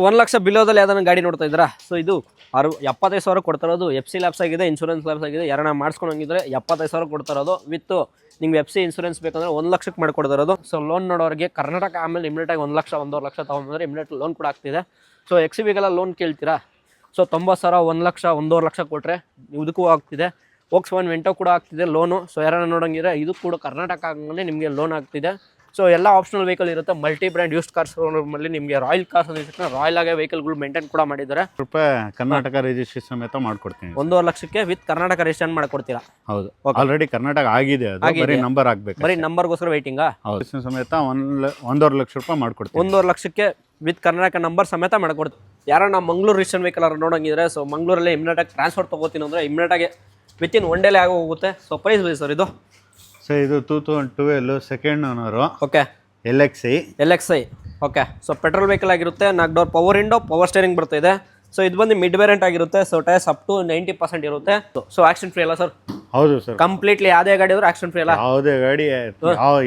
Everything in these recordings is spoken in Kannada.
1 ಲಕ್ಷ ಬಿಲೋದಲ್ಲಿ ಯಾವ್ದಾನ ಗಾಡಿ ನೋಡ್ತಾ ಇದ್ದೀರಾ? ಸೊ ಇದು 75,000 ಕೊಡ್ತಾ ಇರೋದು. FC ಲ್ಯಾಬ್ಸ್ ಆಗಿದೆ, ಇನ್ಶೂರೆನ್ಸ್ ಲ್ಯಾಬ್ಸ್ ಆಗಿದೆ. ಯಾರನ್ನ ಮಾಡಿಸ್ಕೊಂಡಂಗಿದ್ರೆ 75,000 ಕೊಡ್ತಾ ಇರೋದು. ವಿತ್ ನಿಮ್ಗೆ FC ಇನ್ಶೂರೆನ್ಸ್ ಬೇಕಂದ್ರೆ 1 ಲಕ್ಷಕ್ಕೆ ಮಾಡ್ಕೊಡ್ತಾ ಇರೋದು. ಸೊ ಲೋನ್ ನೋಡೋರಿಗೆ ಕರ್ನಾಟಕ ಆಮೇಲೆ ಇಮಿಡಿಯೇಟ್ ಆಗಿ 1 ಲಕ್ಷ 1.5 ಲಕ್ಷ ತಗೊಂಡ್ರೆ ಇಮಿಡಿಯೇಟ್ ಲೋನ್ ಕೂಡ ಆಗ್ತಿದೆ. ಸೊ XUVಗೆಲ್ಲ ಲೋನ್ ಕೇಳ್ತೀರಾ? ಸೊ 90,000 1 ಲಕ್ಷ 1.5 ಲಕ್ಷ ಕೊಟ್ಟರೆ ಇದಕ್ಕೂ ಆಗ್ತಿದೆ. Volkswagen Vento ಕೂಡ ಆಗ್ತಿದೆ ಲೋನು. ಸೊ ಯಾರನ್ನ ನೋಡಂಗಿದ್ರೆ ಇದು ಕೂಡ ಕರ್ನಾಟಕ ಆಗಲೇ ನಿಮಗೆ ಲೋನ್ ಆಗ್ತಿದೆ. ಸೊ ಎಲ್ಲ ಆಪ್ಷನಲ್ ವೆಹಿಕಲ್ ಇರುತ್ತೆ. ಮಲ್ಟಿ ಬ್ರ್ಯಾಂಡ್ ಯೂಸ್ಡ್ ಕಾರ್ಸ್ ಅಲ್ಲಿ ನಿಮಗೆ ರಾಯಲ್ ಕಾರ್ಸ್ ಅಂತ ರಾಯಲ್ ಆಗಿ ವೆಹಿಕಲ್ಗಳು ಮೇಂಟೈನ್ ಕೂಡ ಮಾಡಿದ್ದಾರೆ. ಕರ್ನಾಟಕ ರಿಜಿಸ್ಟ್ರೇಷನ್ ಸಮೇತ ಮಾಡ್ಕೊಡ್ತೀನಿ. 1.5 ಲಕ್ಷಕ್ಕೆ ವಿತ್ ಕರ್ನಾಟಕ ರಿಜಿಸ್ಟ್ರೇಷನ್ ಮಾಡ್ಕೊಡ್ತೀರಾ? ಹೌದು, ಆಲ್ರೆಡಿ ಕರ್ನಾಟಕ ಆಗಿದೆ. ಬರೀ ನಂಬರ್ ಆಗ್ಬೇಕು, ಬರೀ ನಂಬರ್ಗೋಸ್ಕರ ವೇಟಿಂಗಾ? ಹೌದು, ಸಮೇತ 1.5 ಲಕ್ಷ ರೂಪಾಯಿ ಮಾಡ್ಕೊಡ್ತೀನಿ. 1.5 ಲಕ್ಷಕ್ಕೆ ವಿತ್ ಕರ್ನಾಟಕ ನಂಬರ್ ಸಮೇತ ಮಾಡ್ಕೊಡ್ತೀವಿ. ಯಾರನ್ನ ಮಂಗಳೂರು ರಿಜಿಸ್ಟ್ರೇಷನ್ ವೆಹಿಕಲ್ ಅವ್ರು ನೋಡಂಗಿದ್ರೆ ಸೊ ಮಂಗಳೂರಲ್ಲಿ ಇಮಿಡಿಯೇಟ್ ಆಗಿ ಟ್ರಾನ್ಸ್ಫರ್ ತಗೋತೀನಿ ಅಂದ್ರೆ ಇಮಿಡಿಯೇಟ್ ಆಗಿ ವಿತಿನ್ 1 ಡೇಲಿ ಆಗೋಗುತ್ತೆ. ಸೊ ಪ್ರೈಸ್ ಬೀಳಿ ಸರ್ ಇದು? ಸರ್ ಇದು 2012 second owner. Okay. LXi. Okay. So petrol vehicle ಆಗಿರುತ್ತೆ. 4 door power window, power steering ಬರ್ತಾ ಇದೆ. ಸೊ ಇದು ಬಂದು ಮಿಡ್ ವೇರಿಯಂಟ್ ಆಗಿರುತ್ತೆ. ಸೊ ಟೈರ್ಸ್ ಅಪ್ ಟು 90% ಇರುತ್ತೆ. ಸೊ ಆಕ್ಸಿಡೆಂಟ್ ಫ್ರೀ ಅಲ್ಲ ಸರ್? ಹೌದು ಸರ್, ಕಂಪ್ಲೀಟ್ಲಿ ಯಾವುದೇ ಗಾಡಿ ಆದ್ರೂ ಆಕ್ಸಿಡೆಂಟ್ ಫ್ರೀ ಅಲ್ಲ? ಯಾವುದೇ ಗಾಡಿ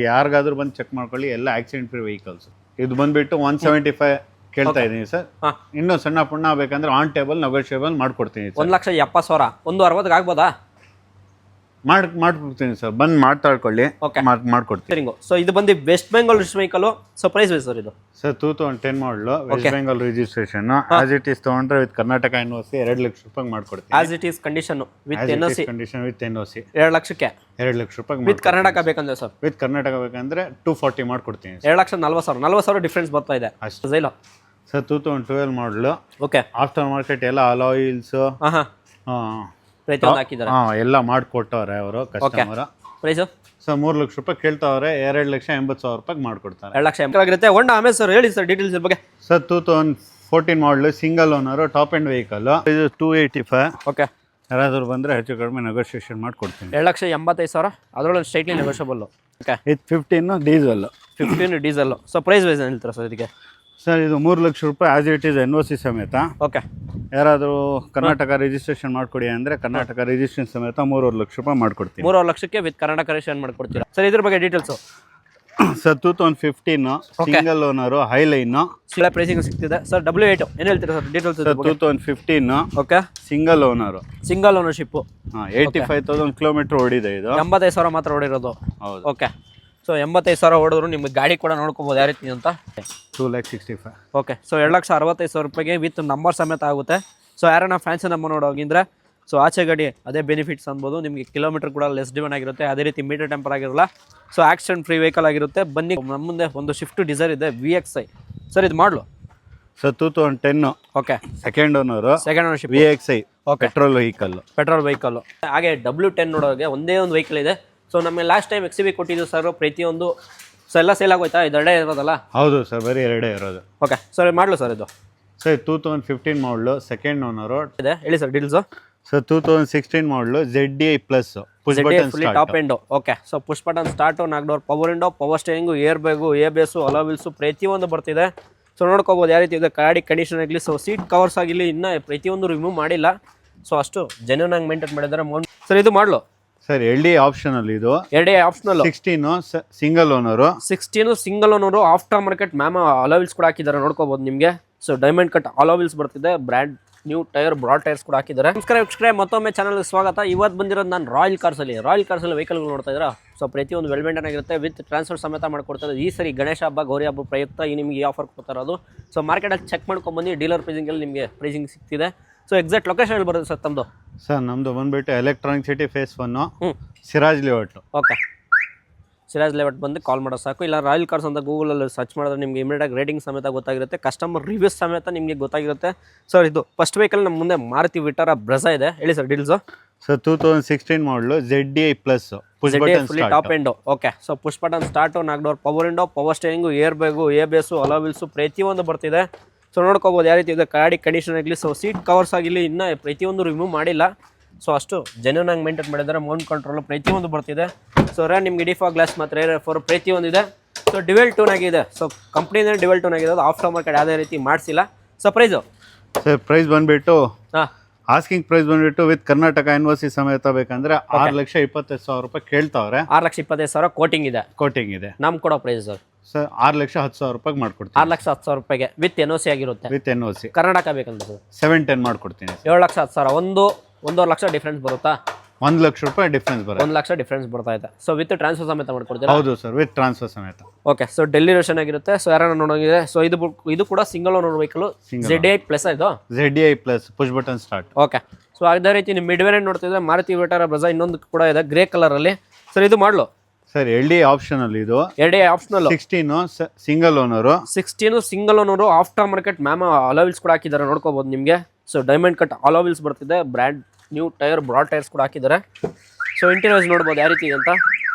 ಯಾರಿಗಾದ್ರೂ ಬಂದು ಚೆಕ್ ಮಾಡ್ಕೊಳ್ಳಿ, ಎಲ್ಲ ಆಕ್ಸಿಡೆಂಟ್ ಫ್ರೀ ವೆಹಿಕಲ್ಸ್. ಇದು ಬಂದ್ಬಿಟ್ಟು 175 ಕೇಳ್ತಾ ಇದೀನಿ ಸರ್. ಇನ್ನೂ ಸಣ್ಣ ಪುಣ್ಣ ಬೇಕಂದ್ರೆ ಆನ್ ಟೇಬಲ್ ನೆಗೋಷಿಯಬಲ್ ಮಾಡ್ಕೊಡ್ತೀನಿ. 1,70,000 1.60 ಆಗ್ಬೋದಾ? ಮಾಡ್ಕೊಡ್ತೀನಿ ಸರ್, ಬಂದು ಮಾತಾಡ್ಕೊಳ್ಳಿ, ಮಾಡ್ಕೊಡ್ತೀನಿ. ಸೊ ಇದು ಬಂದು West Bengal vehicle. So price sir ಇದು? ಸರ್ 2010 ಮಾಡಲು West Bengal registration. As it is ತಗೊಂಡ್ರೆ ವಿತ್ ಕರ್ನಾಟಕ NOC 2 ಲಕ್ಷ ರೂಪಾಯಿ ಮಾಡ್ಕೊಡ್ತೀನಿ. As it is condition with NOC condition with NOC 2 ಲಕ್ಷಕ್ಕೆ 2 ಲಕ್ಷ ರೂಪಾಯಿ. ವಿತ್ ಕರ್ನಾಟಕ ಬೇಕಂದ್ರೆ ಸರ್? ವಿತ್ ಕರ್ನಾಟಕ ಬೇಕಂದ್ರೆ 240 ಮಾಡ್ಕೊಡ್ತೀನಿ. 2,40,000 ಡಿಫ್ರೆನ್ಸ್ ಬರ್ತಾ ಇದೆ ಅಷ್ಟು. ಸರ್ 2012 ಮಾಡಲು. ಓಕೆ. ಆಫ್ಟರ್ ಮಾರ್ಕೆಟ್ ಎಲ್ಲ ಅಲಾಯಿಲ್ಸ್ ಹಾಕಿದ್ದಾರೆ, ಎಲ್ಲ ಮಾಡಿಕೊಟ್ಟವ್ರೆ ಅವರು ಕಸ್ಟಮರ್. ಪ್ರೈಸ್ ಸರ್ 3 ಲಕ್ಷ ರೂಪಾಯಿ ಕೇಳ್ತಾವ್ರೆ, 2,80,000 ರೂಪಾಯಿ ಮಾಡ್ಕೊಡ್ತಾರೆ. 2 ಲಕ್ಷ ಆಗಿರುತ್ತೆ. ಹೊಂಡಾ ಆಮೇಲೆ ಸರ್ ಹೇಳಿ ಸರ್ ಡೀಟೇಲ್ಸ್ ಬಗ್ಗೆ. ಸರ್ 2014 ಮಾಡಲು single owner, top end vehicle. ಇದು 285. ಓಕೆ. ಯಾರಾದರೂ ಬಂದರೆ ಹೆಚ್ಚು ಕಡಿಮೆ ನೆಗೋಷಿಯೇಷನ್ ಮಾಡ್ಕೊಡ್ತೀನಿ. 2,85,000 ಅದರೊಳಗೆ ಸ್ಟ್ರೈಟ್ಲಿ ನೆಗೋಷಿಯಬಲ್. ಓಕೆ. ಇದು 15 ಡೀಸೆಲ್. ಸೊ ಪ್ರೈಸ್ ವೈಸ್ ಹೇಳ್ತೀರಾ ಸರ್ ಇದಕ್ಕೆ? ಸರ್ ಇದು 3 ಲಕ್ಷ ರೂಪಾಯಿ ಆಸ್ ಇಟ್ ಈಸ್ NOC ಸಮೇತ. ಓಕೆ. ಯಾರಾದರೂ ಕರ್ನಾಟಕ ರಿಜಿಸ್ಟ್ರೇಷನ್ ಮಾಡ್ಕೊಡಿ ಅಂದರೆ ಕರ್ನಾಟಕ ರಿಜಿಸ್ಟ್ರೇಷನ್ ಸಮೇತ 3.5 ಲಕ್ಷ ರೂಪಾಯಿ ಮಾಡ್ಕೊಡ್ತೀನಿ. 3.5 ಲಕ್ಷಕ್ಕೆ ವಿತ್ ಕರ್ನಾಟಕ ರಿಜಿಸ್ಟ್ರೇಷನ್ ಮಾಡ್ಕೊಡ್ತೀರಾ ಸರ್? ಇದ್ರ ಬಗ್ಗೆ details? Sir 2015 single owner, highline. ಸಿಲ ಪ್ರೈಸಿಂಗ್ ಸಿಗ್ತಿದೆ ಸರ್. W8 ಏನು ಹೇಳ್ತೀರಾ sir details? Sir 2015. Okay. Single owner, single ownership. 85,000 kilometre ಓಡಿದೆ. ಇದು 85,000 ಮಾತ್ರ ಓಡಿರೋದು. ಹೌದು. ಓಕೆ. ಸೊ 85,000 ಓಡಿದ್ರು ನಿಮಗೆ ಗಾಡಿ ಕೂಡ ನೋಡ್ಕೋಬೋದು ಯಾವ ರೀತಿ ಅಂತ. 2,65,000. ಓಕೆ. ಸೊ 2,65,000 ರೂಪಾಯಿಗೆ ವಿತ್ ನಂಬರ್ ಸಮೇತ ಆಗುತ್ತೆ. ಸೊ ಯಾರನ್ನ ಫ್ಯಾನ್ಸಿ ನಂಬರ್ ನೋಡೋಗಿದ್ರೆ ಸೊ ಆಚೆ ಗಾಡಿ ಅದೇ ಬೆನಿಫಿಟ್ಸ್ ಅನ್ಬೋದು. ನಿಮಗೆ ಕಿಲೋಮೀಟರ್ ಕೂಡ ಲೆಸ್ ಡಿವನ್ ಆಗಿರುತ್ತೆ. ಅದೇ ರೀತಿ ಮೀಟರ್ ಟೆಂಪರ್ ಆಗಿರಲ್ಲ. ಸೊ ಆಕ್ಸಿಡೆಂಟ್ ಫ್ರೀ ವೆಹಿಕಲ್ ಆಗಿರುತ್ತೆ. ಬನ್ನಿ, ನಮ್ಮ ಮುಂದೆ ಒಂದು ಸ್ವಿಫ್ಟ್ ಡಿಸೈರ್ ಇದೆ VXi. ಸರ್ ಇದು ಮಾಡಲು? Sir 2010. Okay. Second ownership. VXi. Okay. Petrol vehicle. ಹಾಗೆ W10 ನೋಡೋಗೆ ಒಂದೇ ಒಂದು ವೆಹಿಕಲ್ ಇದೆ. ಸೊ ನಮ್ಮ ಲಾಸ್ಟ್ ಟೈಮ್ XUV ಕೊಟ್ಟಿದ್ದು ಸರ್ ಪ್ರತಿಯೊಂದು. ಸೊ ಎಲ್ಲ ಸೇಲ್ ಆಗೋಯ್ತಾ? ಇದು 2 ಇರೋದಲ್ಲ? ಹೌದು ಸರ್, ಬರೀ 2 ಇರೋದು. ಓಕೆ. ಸರ್ ಮಾಡಲು ಸರ್ ಇದು? ಸರ್ 2015 ಮಾಡಲು, ಸೆಕೆಂಡ್ ಓನರು ಇದೆ. ಹೇಳಿ ಸರ್ ಡೀಟೇಲ್ಸು? ಸರ್ 2016 ಮಾಡಲು ZDI plus full top end. Okay. So push button start, 4 door power window, power steering, air bag, ABS, ಅಲಾವಿಲ್ಸು ಪ್ರತಿಯೊಂದು ಬರ್ತಿದೆ. ಸೊ ನೋಡ್ಕೋಬೋದು ಯಾವ ರೀತಿ ಇದೆ ಗಾಡಿ ಕಂಡೀಷನ್ ಆಗಲಿ. ಸೊ ಸೀಟ್ ಕವರ್ಸ್ ಆಗಿರಲಿ ಇನ್ನೂ ಪ್ರತಿಯೊಂದು ರಿಮೂವ್ ಮಾಡಿಲ್ಲ. ಸೊ ಅಷ್ಟು ಜೆನ್ಯೂನ್ ಆಗಿ ಮೇಂಟೈನ್ ಮಾಡಿದ್ದಾರೆ. ಸರ್ ಇದು ಮಾಡಲು? Sir LD optional. ಇದು 2 optional. 16 single owner. 16 single owner. After market alloy wheels ಕೂಡ ಹಾಕಿದ್ದಾರೆ, ನೋಡ್ಕೋಬೋದು ನಿಮಗೆ. ಸೊ ಡೈಮಂಡ್ ಕಟ್ ಅಲಾವಿಲ್ಸ್ ಬರ್ತಿದೆ. Brand new tyre, broad tyres ಕೂಡ ಹಾಕಿದ್ದಾರೆ. ನಮಸ್ಕಾರ, ಮತ್ತೊಮ್ಮೆ ಚಾನಲ್ಗೆ ಸ್ವಾಗತ. ಇವತ್ತು ಬಂದಿರೋದು ನಾನು ರಾಯಲ್ ಕಾರ್ಸಲ್ಲಿ ವೆಹಿಕಲ್ಗಳು ನೋಡ್ತಾ ಇದ್ದೀರಾ. ಸೊ ಪ್ರತಿಯೊಂದು ವೆಲ್ ಮೇಂಟೈನ್ ಆಗಿರುತ್ತೆ. ವಿತ್ ಟ್ರಾನ್ಸ್ಫರ್ ಸಮೇತ ಮಾಡ್ಕೊಡ್ತಾರೆ. ಈ ಸರಿ ಗಣೇಶ ಹಬ್ಬ, ಗೌರಿ ಹಬ್ಬ ಪ್ರಯುಕ್ತ ನಿಮಗೆ ಈ ಆಫರ್ ಕೊಡ್ತಾ ಇರೋದು. ಸೊ ಮಾರ್ಕೆಟಲ್ಲಿ ಚೆಕ್ ಮಾಡ್ಕೊಂಡ್ಬಂದು ಡೀಲರ್ ಪ್ರೈಸಿಂಗಲ್ಲಿ ನಿಮಗೆ ಪ್ರೈಸಿಂಗ್ ಸಿಗ್ತಿದೆ. ಸೊ ಎಕ್ಸಾಕ್ಟ್ ಲೊಕೇಶನ್ ಎಲ್ಲಿ ಬರುತ್ತೆ ಸರ್ ತಮ್ಮದು? ಸರ್ ನಮ್ಮದು ಬಂದುಬಿಟ್ಟು electronic city face 1, Siraj layout. Okay. Siraj layout ಬಂದು ಕಾಲ್ ಮಾಡೋ ಸಾಕು. ಇಲ್ಲ ರಾಯಲ್ ಕಾರ್ಸ್ ಅಂತ ಗೂಗಲಲ್ಲಿ ಸರ್ಚ್ ಮಾಡಿದ್ರೆ ನಿಮಗೆ ಇಮಿಡಿಯೇಟ್ ರೇಟಿಂಗ್ ಸಮೇತ ಗೊತ್ತಾಗಿರುತ್ತೆ. ಕಸ್ಟಮರ್ ರಿವ್ಯೂಸ್ ಸಮೇತ ನಿಮಗೆ ಗೊತ್ತಾಗಿರುತ್ತೆ. ಸರ್ ಇದು ಫಸ್ಟ್ ವೆಹಿಕಲ್ ನಮ್ಮ ಮುಂದೆ ಮಾರುತಿ ವಿಟಾರಾ ಬ್ರೆಝಾ ಇದೆ. ಹೇಳಿ ಸರ್ ಡೀಟೇಲ್ಸು? ಸರ್ 2016 ಮಾಡಲು ZDI plus full top end. Okay. So push button start, 4 door power window, power steering, air bag, ABS, ಅಲಾವಿಲ್ಸು ಪ್ರತಿಯೊಂದು ಬರ್ತಿದೆ. ಸೊ ನೋಡ್ಕೋಬೋದು ಯಾವ ರೀತಿ ಇದೆ ಗಾಡಿ ಕಂಡೀಷನ್ ಆಗಲಿ. ಸೊ ಸೀಟ್ ಕವರ್ಸ್ ಆಗಿರಲಿ ಇನ್ನೂ ಪ್ರತಿಯೊಂದು ರಿಮೂವ್ ಮಾಡಿಲ್ಲ. ಸೊ ಅಷ್ಟು ಜೆನ್ಯೂನ್ ಆಗಿ ಮೇಂಟೈನ್ ಮಾಡಿದ್ದಾರೆ. ಮೌಂಟ್ ಕಂಟ್ರೋಲ್ ಪ್ರತಿಯೊಂದು ಬರ್ತಿದೆ. ಸೊ ನಿಮಗೆ ಡಿಫಾ ಗ್ಲಾಸ್ ಮಾತ್ರ ಫೋರ್ ಪ್ರತಿಯೊಂದು ಇದೆ. ಸೊ ಡ್ಯುವೆಲ್ ಟೋನ್ ಆಗಿದೆ. ಸೊ ಕಂಪ್ನಿನೇ ಡ್ಯುವೆಲ್ ಟೋನ್ ಆಗಿದೆ. ಅದು ಆಫ್ಟರ್ ಮಾರ್ಕೆಟ್ ಯಾವುದೇ ರೀತಿ ಮಾಡಿಸಿಲ್ಲ. So price? ಸರ್ ಪ್ರೈಸ್ ಬಂದುಬಿಟ್ಟು ಆಸ್ಕಿಂಗ್ ಪ್ರೈಸ್ ಬಂದುಬಿಟ್ಟು ವಿತ್ ಕರ್ನಾಟಕ NOC ಸಮೇತ ಬೇಕಂದ್ರೆ 6,25,000 ರೂಪಾಯಿ ಕೇಳ್ತಾವ್ರೆ. 6,25,000 ಕೋಟಿಂಗ್ ಇದೆ. ಇದೆ. ನಮ್ಗೆ ಕೊಡೋ ಪ್ರೈಸ್ ಸರ್? ಸರ್ 6,10,000 ರೂಪಾಯಿಗೆ ಮಾಡ್ಕೊಡ್ತೀನಿ. 6,10,000 ರೂಪಾಯಿಗೆ ವಿತ್ NOC ಆಗಿರುತ್ತೆ. ವಿತ್ NOC ಕರ್ನಾಟಕ ಬೇಕಂದ್ರೆ ಸರ್ 710 ಮಾಡ್ಕೊಡ್ತೀನಿ. 7,10,000 ಒಂದೂವರೆ ಲಕ್ಷ ಡಿಫ್ರೆನ್ಸ್ ಬರುತ್ತಾ? 1 ಲಕ್ಷ ರೂಪಾಯಿ ಡಿಫ್ರೆನ್ಸ್ ಬರುತ್ತೆ. 1 ಲಕ್ಷ ಡಿಫ್ರೆನ್ಸ್ ಬರ್ತಾ ಇದೆ. ಸೊ ವಿತ್ ಟ್ರಾನ್ಸ್ಫರ್ ಸಮೇತ ಮಾಡ್ಕೊಡ್ತೀರಾ? ಹೌದು ಸರ್, ವಿತ್ ಟ್ರಾನ್ಸ್ಫರ್ ಸಮೇತ. ಓಕೆ. ಸೊ ಡೆಲ್ಲಿ ರೇಷನ್ ಆಗಿರುತ್ತೆ. ಸೊ ಯಾರನ್ನ ನೋಡೋಂಗಿದೆ, ಸೊ ಇದು ಕೂಡ single owner vehicle ZDI plus ಇದು ZDI plus push button start. Okay. So ಅದೇ ರೀತಿ ನೀವು ಮಿಡ್ ವೇರಿಯಂಟ್ ನೋಡ್ತಿದ್ರೆ ಮಾರುತಿ ವಿಟಾರಾ ಬ್ರೆಜಾ ಇನ್ನೊಂದು ಕೂಡ ಇದೆ ಗ್ರೇ ಕಲರ್ ಅಲ್ಲಿ. ಸರ್ ಇದು ಮಾಡಲು ಸರ್ LDI ಆಪ್ಷನ್ ಅಲ್ಲಿ ಇದು. LDI optional. 16 single owner. 16 single owner. After market alloy wheels ಕೂಡ ಹಾಕಿದ್ದಾರೆ, ನೋಡ್ಕೋಬಹುದು ನಿಮಗೆ. ಸೊ ಡೈಮಂಡ್ ಕಟ್ ಅಲೋವಿಲ್ಸ್ ಬರ್ತಿದೆ, brand new tyre broad tyres ಕೂಡ ಹಾಕಿದ್ದಾರೆ. ಸೊ ಇಂಟೀರಿಯರ್ಸ್ ನೋಡ್ಬೋದು ಯಾವ ರೀತಿ ಇದೆ ಅಂತ.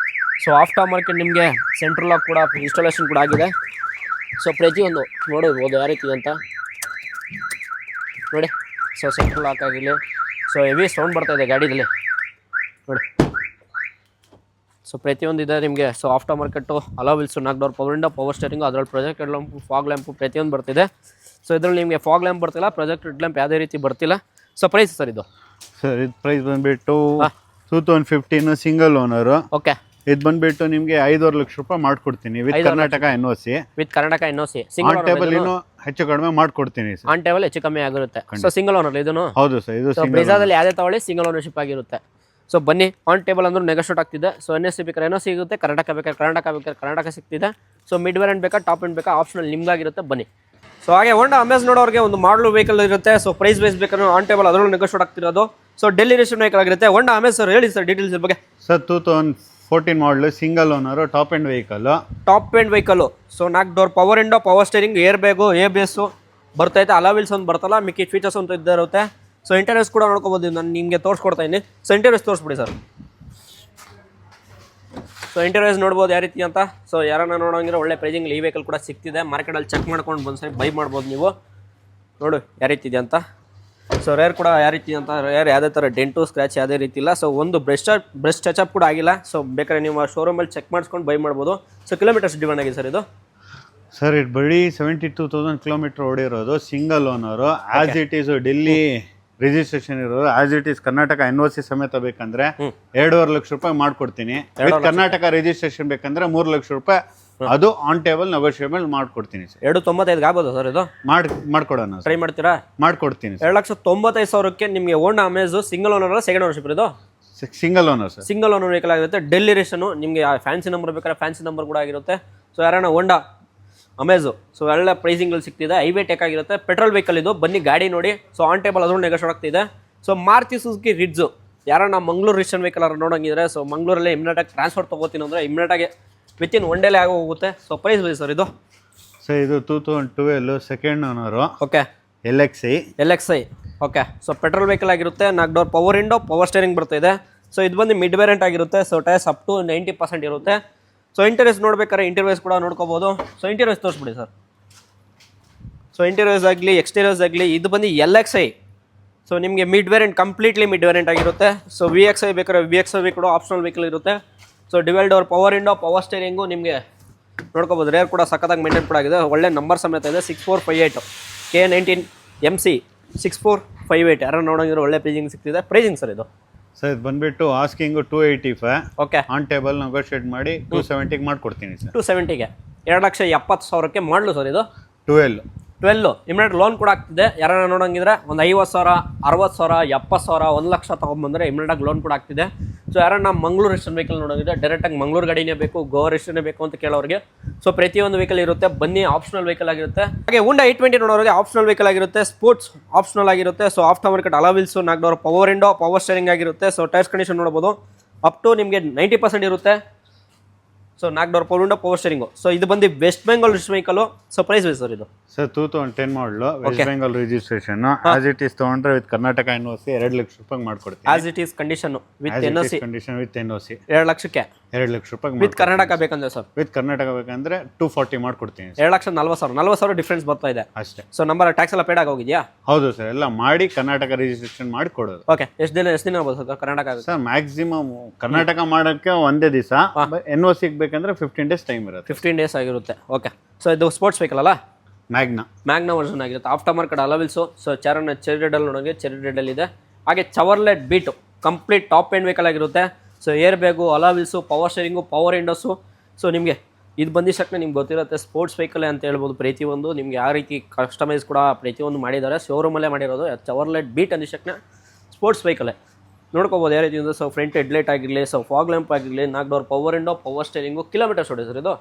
ಸೊ ಆಫ್ಟರ್ ಮಾರ್ಕೆಟ್ ನಿಮಗೆ ಸೆಂಟ್ರಲ್ ಲಾಕ್ ಕೂಡ ಇನ್ಸ್ಟಾಲೇಷನ್ ಕೂಡ ಆಗಿದೆ. ಸೊ ಪ್ರತಿಯೊಂದು ನೋಡ್ಬೋದು ಯಾವ ರೀತಿ ಅಂತ ನೋಡಿ. ಸೊ ಸೆಂಟ್ರಲ್ ಲಾಕ್ ಆಗಿರಲಿ. ಸೊ ಹೆವಿ ಸೌಂಡ್ ಬರ್ತಾ ಇದೆ ಗಾಡಿದಲ್ಲಿ ನೋಡಿ. ಸೊ ಪ್ರತಿಯೊಂದು ಇದೆ ನಿಮಗೆ. So after market alloy wheels, 4 door power window, power steering, ಅದರಲ್ಲಿ ಪ್ರೊಜೆಕ್ಟೆಡ್ ಲ್ಯಾಂಪು, ಫಾಗ್ ಲ್ಯಾಂಪು ಪ್ರತಿಯೊಂದು ಬರ್ತಿದೆ. ಸೊ ಇದರಲ್ಲಿ ನಿಮಗೆ ಫಾಗ್ ಲ್ಯಾಂಪ್ ಬರ್ತಿಲ್ಲ, ಪ್ರೊಜೆಕ್ಟೆಡ್ ಲ್ಯಾಂಪ್ ಯಾವುದೇ ರೀತಿ ಬರ್ತಿಲ್ಲ. ಸೊ ಪ್ರೈಸ್ ಸರ್ ಇದು? ಸರ್ ಇದು ಪ್ರೈಸ್ ಬಂದುಬಿಟ್ಟು 2015 ಸಿಂಗಲ್ ಓನರು. ಓಕೆ. ಇದು ಬಂದುಬಿಟ್ಟು ನಿಮಗೆ 5.5 ಲಕ್ಷ ರೂಪಾಯಿ ಮಾಡ್ಕೊಡ್ತೀನಿ with Karnataka NOC. With Karnataka NOC. On table ಇನ್ನೂ ಹೆಚ್ಚು ಕಡಿಮೆ ಮಾಡ್ಕೊಡ್ತೀನಿ ಸರ್. ಆನ್ ಟೇಬಲ್ ಹೆಚ್ಚು ಕಮ್ಮಿ ಆಗಿರುತ್ತೆ. ಸೊ ಸಿಂಗಲ್ ಓನರ್ ಇದನ್ನು? ಹೌದು ಸರ್, ಇದು ಬ್ರೆಜಾದಲ್ಲಿ ಯಾವುದೇ ತಗೊಳ್ಳಿ ಸಿಂಗಲ್ ಓನರ್ಶಿಪ್ ಆಗಿರುತ್ತೆ. ಸೊ ಬನ್ನಿ, ಆನ್ ಟೇಬಲ್ ಅಂದ್ರೆ ನೆಗೋಷಿಯೇಟ್ ಆಗ್ತಿದೆ. ಸೊ NSC ಬೇಕಾದ್ರೆ NOC ಸಿಗುತ್ತೆ, ಕರ್ನಾಟಕ ಬೇಕಾದ್ರೆ ಕರ್ನಾಟಕ ಸಿಗ್ತಿದೆ. ಸೊ ಮಿಡ್ ವೇರಿಯಂಟ್ ಬೇಕಾ ಟಾಪ್ ಎಂಡ್ ಬೇಕಾ ಆಪ್ಷನಲ್ ನಿಮ್ಗಾಗಿರುತ್ತೆ, ಬನ್ನಿ. ಸೊ ಹಾಗೆ ಹೋಂಡಾ ಅಮೇಜ್ ನೋಡೋರಿಗೆ ಒಂದು ಮಾಡಲ್ ವೆಹಿಕಲ್ ಇರುತ್ತೆ. ಸೊ ಪ್ರೈಸ್ ವೈಸ್ ಬೇಕಾದ್ರೆ ಆನ್ ಟೇಬಲ್ ಅದರಲ್ಲೂ ನೆಗೋಷಿಯೇಟ್ ಆಗ್ತಿರೋದು. ಸೊ ಡೆಲ್ಲಿ ರೇಷನ್ ವೆಹಿಕಲ್ ಆಗಿರುತ್ತೆ. ಹೋಂಡಾ ಅಮೇಜ್ ಸರ್ ಹೇಳಿ ಸರ್ ಡೀಟೇಲ್ಸ್ ಬಗ್ಗೆ. ಸರ್ 2014 ಮಾಡಲು single owner, top end vehicle. So 4 door power window, power steering, air bag, ABS ಬರ್ತೈತೆ. ಅಲಾವಿಲ್ಸ್ ಒಂದು ಬರ್ತಲ್ಲ, ಮಿಕ್ಕಿ ಫೀಚರ್ಸ್ ಅಂತ ಇರುತ್ತೆ. ಸೊ ಇಂಟೀರಿಯರ್ಸ್ ಕೂಡ ನೋಡ್ಕೋಬೋದು, ನಾನು ನಿಮಗೆ ತೋರಿಸ್ಕೊಡ್ತಾ ಇದ್ದೀನಿ. ಸೊ ಇಂಟೀರಿಯರ್ಸ್ ತೋರಿಸ್ಬಿಡಿ ಸರ್. ಸೊ ಇಂಟೀರಿಯರ್ಸ್ ನೋಡ್ಬೋದು ಯಾವ ರೀತಿ ಅಂತ. ಸೊ ಯಾರನ್ನ ನೋಡೋಂಗಿರೋ ಒಳ್ಳೆ ಪ್ರೈಸಿಂಗ್ ಈ ವೆಹಿಕಲ್ ಕೂಡ ಸಿಗ್ತಿದೆ. ಮಾರ್ಕೆಟಲ್ಲಿ ಚೆಕ್ ಮಾಡ್ಕೊಂಡು ಬಂದ್ಸರಿ ಬೈ ಮಾಡ್ಬೋದು ನೀವು. ನೋಡು ಯಾವ ರೀತಿ ಇದೆ ಅಂತ. ಸೊ ರೇರ್ ಕೂಡ ಯಾವ ರೀತಿ ಅಂತ, ರೇರ್ ಯಾವುದೇ ಥರ ಡೆಂಟು ಸ್ಕ್ರ್ಯಾಚ್ ಯಾವುದೇ ರೀತಿ ಇಲ್ಲ. ಸೊ ಒಂದು ಬ್ರಷ್ ಟಚಪ್ ಕೂಡ ಆಗಿಲ್ಲ. ಸೊ ಬೇಕಾದ್ರೆ ನೀವು ಶೋರೂಮಲ್ಲಿ ಚೆಕ್ ಮಾಡಿಸ್ಕೊಂಡು ಬೈ ಮಾಡ್ಬೋದು. ಸೊ ಕಿಲೋಮೀಟರ್ಸ್ ಡಿಪೆಂಡ್ ಆಗಿದೆ ಸರ್ ಇದು? ಸರ್ ಇದು ಬರೀ 72,000 ಕಿಲೋಮೀಟರ್ ಓಡಿರೋದು, single owner. As it is Delhi registration ಇರೋದು, as it is Karnataka NOC ಸಮೇತ ಬೇಕಂದ್ರೆ 2.5 ಲಕ್ಷ ರೂಪಾಯಿ ಮಾಡ್ಕೊಡ್ತೀನಿ. ಕರ್ನಾಟಕ ರಿಜಿಸ್ಟ್ರೇಷನ್ ಬೇಕಂದ್ರೆ 3 ಲಕ್ಷ ರೂಪಾಯಿ, ಅದು ಆನ್ ಟೇಬಲ್ ನೆಗೋಷಿಯೇಬಲ್ ಮಾಡ್ಕೊಡ್ತೀನಿ ಸರ್. 2.95 ಆಗ್ಬೋದು ಸರ್ ಇದು? ಮಾಡ್ಕೊಡೋಣ. ಟ್ರೈ ಮಾಡ್ತೀರಾ? ಮಾಡ್ಕೊಡ್ತೀನಿ. 2,95,000ಕ್ಕೆ ನಿಮಗೆ Honda Amaze single owner second ownership ಇದು? Single owner sir. Single owner vehicle ಆಗಿರುತ್ತೆ. ಡೆಲ್ಲಿ ರೇಷನ್ ನಿಮಗೆ ಫ್ಯಾನ್ಸಿ ನಂಬರ್ ಬೇಕಾದ್ರೆ ಫ್ಯಾನ್ಸಿ ನಂಬರ್ ಕೂಡ ಆಗಿರುತ್ತೆ. ಸೊ ಯಾರನ್ನ ಹೋಂಡಾ ಅಮೇಜು ಸೊ ಎಲ್ಲ ಪ್ರೈಸಿಂಗಲ್ಲಿ ಸಿಗ್ತಿದೆ. ಹೈವೇ ಟೆಕ್ ಆಗಿರುತ್ತೆ, ಪೆಟ್ರೋಲ್ ವೆಹಿಕಲ್ ಇದು. ಬನ್ನಿ ಗಾಡಿ ನೋಡಿ. ಸೊ ಆನ್ ಟೇಬಲ್ ಅದನ್ನು ನೆಗೋಷಿಯೇಟ್ ಆಗ್ತಿದೆ. ಸೊ ಮಾರುತಿ ಸುಜುಕಿ ರಿಡ್ಜು ಯಾರನ್ನ ಮಂಗಳೂರು ರಿಷನ್ ವೆಹಿಕಲ್ ಅವ್ರು ನೋಡೋಂಗಿದ್ರೆ, ಸೊ ಮಂಗಳೂರಲ್ಲಿ ಇಮಿಡಿಯೇಟಾಗಿ ಟ್ರಾನ್ಸ್ಫರ್ ತೊಗೋತೀನಿ ಅಂದರೆ ಇಮಿಡಿಯೇಟಾಗಿ ವಿತಿನ್ 1 ಡೇಲೇ ಆಗಿ ಹೋಗುತ್ತೆ. ಸೊ ಪ್ರೈಸ್ ಬೈ ಸರ್ ಇದು? ಸರ್ ಇದು 2012 second owner. Okay. LXi. Okay. So petrol vehicle ಆಗಿರುತ್ತೆ. 4 door power window, power steering ಬರ್ತಿದೆ. ಸೊ ಇದು ಬಂದು ಮಿಡ್ ವೇರಿಯಂಟ್ ಆಗಿರುತ್ತೆ. ಸೊ ಟೈರ್ಸ್ ಅಪ್ ಟು 90% ಇರುತ್ತೆ. ಸೊ ಇಂಟೀರಿಯರ್ಸ್ ನೋಡ್ಬೇಕಾದ್ರೆ ಇಂಟೀರಿಯರ್ಸ್ ಕೂಡ ನೋಡ್ಕೋಬೋದು. ಸೊ ಇಂಟೀರಿಯರ್ಸ್ ತೋರಿಸ್ಬಿಡಿ ಸರ್. ಸೊ ಇಂಟೀರಿಯರ್ಸ್ ಆಗಲಿ ಎಕ್ಸ್ಟೀರಿಯರ್ಸ್ ಆಗಲಿ ಇದು ಬಂದು LXi. ಸೊ ನಿಮಗೆ mid variant, completely mid variant ಆಗಿರುತ್ತೆ. ಸೊ VXi ಬೇಕಾದ್ರೆ VXi ಕೂಡ ಆಪ್ಷನಲ್ ವೆಹಿಕಲ್ ಇರುತ್ತೆ. ಸೊ ಡಿವೈಲ್ door power window, power steering ನಿಮಗೆ ನೋಡ್ಕೋಬೋದು. ರೇರ್ ಕೂಡ ಸಖತ್ತಾಗಿ ಮೇಂಟೈನ್ ಕೂಡ ಆಗಿದೆ. ಒಳ್ಳೆ ನಂಬರ್ ಸಮೇತ ಇದೆ. 6458 K19 MC 6458. ಯಾರು ನೋಡೋಂಗಿರೋ ಒಳ್ಳೆ ಪ್ರೈಸಿಂಗ್ ಸಿಗ್ತಿದೆ. ಪ್ರೈಸಿಂಗ್ ಸರ್ ಇದು? ಸರ್ ಇದು ಬಂದುಬಿಟ್ಟು ಆಸ್ಕಿಂಗು 285. ಓಕೆ. ಆನ್ ಟೇಬಲ್ ನೆಗೋಷಿಯೇಟ್ ಮಾಡಿ 270ಗೆ ಮಾಡ್ಕೊಡ್ತೀನಿ ಸರ್. 270ಗೆ 2,70,000ಕ್ಕೆ ಮಾಡಲು ಸರ್ ಇದು? 12 ಇಮಿಡಿಯೇಟ್ ಲೋನ್ ಕೂಡ ಆಗ್ತಿದೆ. ಯಾರನ್ನ ನೋಡೋಂಗಿದ್ರೆ ಒಂದು 50,000, 60,000, 70,000, 1 ಲಕ್ಷ ತೊಗೊಂಬಂದರೆ ಇಮಿಡಿಯೇಟಾಗಿ ಲೋನ್ ಕೂಡ ಆಗ್ತಿದೆ. ಸೊ ಯಾರನ್ನ ಮಂಗಳೂರು ರಿಜಿಸ್ಟ್ರೇಷನ್ ವೆಹಿಕಲ್ ನೋಡೋಂಗಿದ್ರೆ ಡೈರೆಕ್ಟಾಗಿ ಮಂಗಳೂರು ಗಾಡಿನೇ ಬೇಕು, ಗೋವಾ ರಿಜಿಸ್ಟ್ರೇಷನ್ ಬೇಕು ಅಂತ ಕೇಳೋರಿಗೆ ಸೊ ಪ್ರತಿಯೊಂದು ವೆಹಿಕಲ್ ಇರುತ್ತೆ. ಬನ್ನಿ, ಆಪ್ಷನಲ್ ವೆಹಿಕಲ್ ಆಗಿರುತ್ತೆ. ಹಾಗೆ ಹೋಂಡಾ 820 ನೋಡೋರಿಗೆ ಆಪ್ಷನಲ್ ವೆಹಿಕಲ್ ಆಗಿರುತ್ತೆ. ಸ್ಪೋರ್ಟ್ಸ್ ಆಪ್ಷನಲ್ ಆಗಿರುತ್ತೆ. So after market alloy wheels, 4 door power window, power steering ಆಗಿರುತ್ತೆ. ಸೊ ಟೈರ್ಸ್ ಕಂಡೀಷನ್ ನೋಡ್ಬೋದು, ಅಪ್ ಟು ನಿಮಗೆ 90% ಇರುತ್ತೆ. So 4 door power window, power steering. So ಇದು ಬಂದು West Bengal registration vehicle. So price sir ಇದು? ಸರ್ 2010 ಮಾಡಲು, West Bengal registration. As it is ತೊಗೊಂಡ್ರೆ ವಿತ್ ಕರ್ನಾಟಕ NOC 2 ಲಕ್ಷ ರೂಪಾಯಿ ಮಾಡ್ಕೊಡ್ತೀನಿ. As it is condition with NOC condition with NOC 2 ಲಕ್ಷಕ್ಕೆ 2 ಲಕ್ಷ ರೂಪಾಯಿ. ವಿತ್ ಕರ್ನಾಟಕ ಬೇಕಂದ್ರೆ ಸರ್? ವಿತ್ ಕರ್ನಾಟಕ ಬೇಕಂದ್ರೆ 240 ಮಾಡ್ಕೊಡ್ತೀನಿ. 2,40,000 ಡಿಫ್ರೆನ್ಸ್ ಬರ್ತಾ ಇದೆ ಅಷ್ಟೇ. ಸೊ ನಂಬರ್ ಟ್ಯಾಕ್ಸ್ ಎಲ್ಲ ಪೇಡ್ ಆಗಿ ಹೋಗಿದೆಯಾ? ಹೌದು ಸರ್, ಎಲ್ಲ ಮಾಡಿ ಕರ್ನಾಟಕ ರಿಜಿಸ್ಟ್ರೇಷನ್ ಮಾಡಿ ಕೊಡೋದು. ಓಕೆ. ಎಷ್ಟು ದಿನ ಆಗ್ಬೋದು sir Karnataka? Sir maximum Karnataka ಮಾಡೋಕ್ಕೆ ಒಂದೇ ದಿವಸ, NOC ಬೇಕಂದ್ರೆ 15 ಡೇಸ್ ಟೈಮ್ ಇರುತ್ತೆ. 15 ಡೇಸ್ ಆಗಿರುತ್ತೆ. ಓಕೆ. ಸೊ ಇದು ಸ್ಪೋರ್ಟ್ಸ್ ವೆಹಿಕಲ್ ಅಲ್ಲ? ಮ್ಯಾಗ್ನಾ ವರ್ಷನ್ ಆಗಿರುತ್ತೆ. After market alloy wheels. So cherry ರೆಡಲ್ಲಿ ನೋಡೋಂಗೆ ಚೆರಿ ರೆಡಲ್ಲಿ ಇದೆ. ಹಾಗೆ Chevrolet Beat complete top end vehicle ಆಗಿರುತ್ತೆ. So air bag, alloy wheels, power steering, power windows. So ನಿಮಗೆ ಇದು ಬಂದಿದ್ದ ತಕ್ಷಣ ನಿಮ್ಗೆ ಗೊತ್ತಿರುತ್ತೆ ಸ್ಪೋರ್ಟ್ಸ್ ವೆಹಿಕಲ್ ಅಂತ ಹೇಳ್ಬೋದು. ಪ್ರತಿಯೊಂದು ನಿಮ್ಗೆ ಯಾವ ರೀತಿ ಕಸ್ಟಮೈಸ್ ಕೂಡ ಪ್ರತಿಯೊಂದು ಮಾಡಿದ್ದಾರೆ, ಶೋರೂಮಲ್ಲೇ ಮಾಡಿರೋದು. ಚವರ್ಲೆಟ್ ಬೀಟ್ ಅಂದಿದ ತಕ್ಷಣ ಸ್ಪೋರ್ಟ್ಸ್ ವೆಹಿಕಲ್ಲೇ ನೋಡ್ಕೋಬೋದು ಯಾವ ರೀತಿ ಅಂದರೆ. ಸೊ ಫ್ರಂಟ್ ಹೆಡ್ಲೈಟ್ ಆಗಿರಲಿ, ಸೊ ಫಾಗ್ ಲ್ಯಾಂಪ್ ಆಗಿರಲಿ, 4 door power window, power steering. Kilometres ಹೊಡಿ ಸರ್ ಇದು?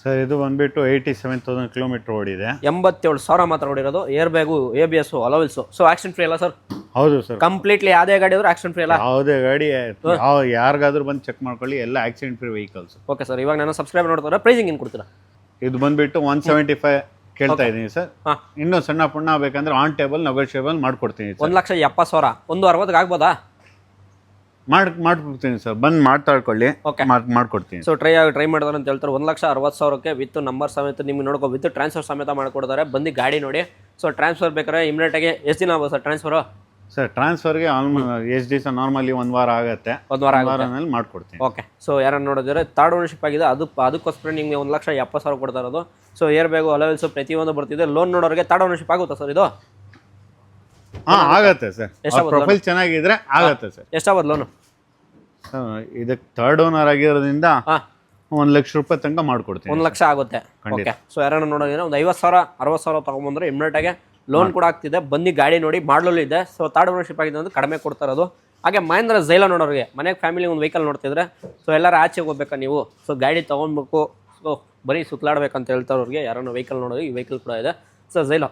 ಸರ್ ಇದು ಬಂದುಬಿಟ್ಟು 87,000 ಕಿಲೋಮೀಟರ್ ಓಡಿದೆ. 87,000 ಮಾತ್ರ ಓಡಿರೋದು. Air bag, ABS, alloy wheels. So accident free ಅಲ್ಲ ಸರ್? ಹೌದು ಸರ್, ಕಂಪ್ಲೀಟ್ಲಿ ಯಾವುದೇ ಗಾಡಿ ಆದ್ರೂ ಆಕ್ಸಿಡೆಂಟ್ ಫ್ರೀ ಅಲ್ಲ? ಯಾವುದೇ ಗಾಡಿ ಯಾರಿಗಾದ್ರೂ ಬಂದು ಚೆಕ್ ಮಾಡ್ಕೊಳ್ಳಿ, ಎಲ್ಲ accident free vehicles. Okay sir, ಇವಾಗ ನಾನು ಸಬ್ಸ್ಕ್ರೈಬ್ ನೋಡ್ತಾರೆ ಪ್ರೈಸಿಂಗ್ ಏನು ಕೊಡ್ತೀರಾ? ಇದು ಬಂದುಬಿಟ್ಟು 175 ಕೇಳ್ತಾ ಇದ್ದೀನಿ ಸರ್. ಇನ್ನೂ ಸಣ್ಣ ಪುಣ್ಣ ಬೇಕಂದ್ರೆ ಆನ್ ಟೇಬಲ್ ನೆಗೋಷಿಯಬಲ್ ಮಾಡ್ಕೊಡ್ತೀನಿ ಸರ್. 1,70,000 160 ಆಗ್ಬೋದಾ? ಮಾಡ್ಕೊಡ್ತೀನಿ ಸರ್, ಬಂದು ಮಾತಾಡ್ಕೊಳ್ಳಿ. ಓಕೆ, ಮಾಡ್ಕೊಡ್ತೀನಿ. ಸೊ ಟ್ರೈ ಮಾಡಿದಾರೆ ಅಂತ ಹೇಳ್ತಾರೆ. 1,60,000ಕ್ಕೆ ವಿತ್ ನಂಬರ್ ಸಮೇತ ನಿಮ್ಗೆ ನೋಡ್ಕೋ, ವಿತ್ ಟ್ರಾನ್ಸ್ಫರ್ ಸಮೇತ ಮಾಡ್ಕೊಡ್ತಾರೆ. ಬಂದು ಗಾಡಿ ನೋಡಿ. ಸೊ ಟ್ರಾನ್ಸ್ಫರ್ ಬೇಕಾದ್ರೆ ಇಮಿಡಿಯೇಟಾಗಿ ಎಷ್ಟು ದಿನ ಆಗ್ಬೋದು ಸರ್ ಟ್ರಾನ್ಸ್ಫರು? ಸರ್ ಟ್ರಾನ್ಸ್ಫರ್ಗೆ ಎಷ್ಟು ದಿವಸ ನಾರ್ಮಲಿ 1 ವಾರ ಆಗುತ್ತೆ. 1 ವಾರದಲ್ಲಿ ಮಾಡ್ಕೊಡ್ತೀನಿ. ಓಕೆ, ಸೊ ಯಾರನ್ನ ನೋಡಿದ್ರೆ ಥರ್ಡ್ ಓನರ್ಶಿಪ್ ಆಗಿದೆ, ಅದಕ್ಕೋಸ್ಕರ ನಿಮಗೆ 1,70,000 ಕೊಡ್ತಾ ಇರೋದು. ಸೊ ಏರ್ ಬ್ಯಾಗು, ಅಲವೆಲ್ಸು ಪ್ರತಿಯೊಂದು ಬರ್ತಿದೆ. ಲೋನ್ ನೋಡೋರಿಗೆ ಥರ್ಡ್ ಓನರ್ಶಿಪ್ ಆಗುತ್ತಾ ಸರ್ ಇದು? ಆಗುತ್ತೆ ಸರ್, ಪ್ರೊಫೈಲ್ ಚೆನ್ನಾಗಿದ್ರೆ ಆಗುತ್ತೆ ಸರ್. ಎಷ್ಟಾಗುತ್ತೆ ಲೋನು? ಇದಕ್ಕೆ ಥರ್ಡ್ ಓನರ್ ಆಗಿರೋದ್ರಿಂದ 1 ಲಕ್ಷ ರೂಪಾಯಿ ತನಕ ಮಾಡ್ಕೊಡ್ತೀನಿ. 1 ಲಕ್ಷ ಆಗುತ್ತೆ. ಓಕೆ, ಸೊ ಯಾರನ್ನ ನೋಡೋದ್ರೆ ಒಂದು 50,000 60,000 ತೊಗೊಂಬಂದ್ರೆ ಇಮಿಡಿಯೇಟಾಗಿ ಲೋನ್ ಕೂಡ ಆಗ್ತಿದೆ. ಬಂದು ಗಾಡಿ ನೋಡಿ, ಮಾಡಲು ಇದೆ. ಸೊ ಥರ್ಡ್ ಓನರ್ಶಿಪ್ ಆಗಿದೆ ಅಂದ್ರೆ ಕಡಿಮೆ ಕೊಡ್ತಾ ಇರೋದು. ಹಾಗೆ ಮಹೇಂದ್ರ ಝೈಲೋ ನೋಡೋರಿಗೆ, ಮನೆಗೆ ಫ್ಯಾಮಿಲಿ ಒಂದು ವೆಹಿಕಲ್ ನೋಡ್ತಿದ್ರೆ, ಸೊ ಎಲ್ಲರೂ ಆಚೆಗೆ ಹೋಗ್ಬೇಕಾ ನೀವು, ಸೊ ಗಾಡಿ ತೊಗೊಬೇಕು, ಸೊ ಬರೀ ಸುತ್ತಲಾಡ್ಬೇಕಂತ ಹೇಳ್ತಾರವ್ರಿಗೆ ಯಾರನ್ನ ವೆಹಿಕಲ್ ನೋಡೋದು, ಈ ವೆಹಿಕಲ್ ಕೂಡ ಇದೆ. ಸೊ ಝೈಲೋ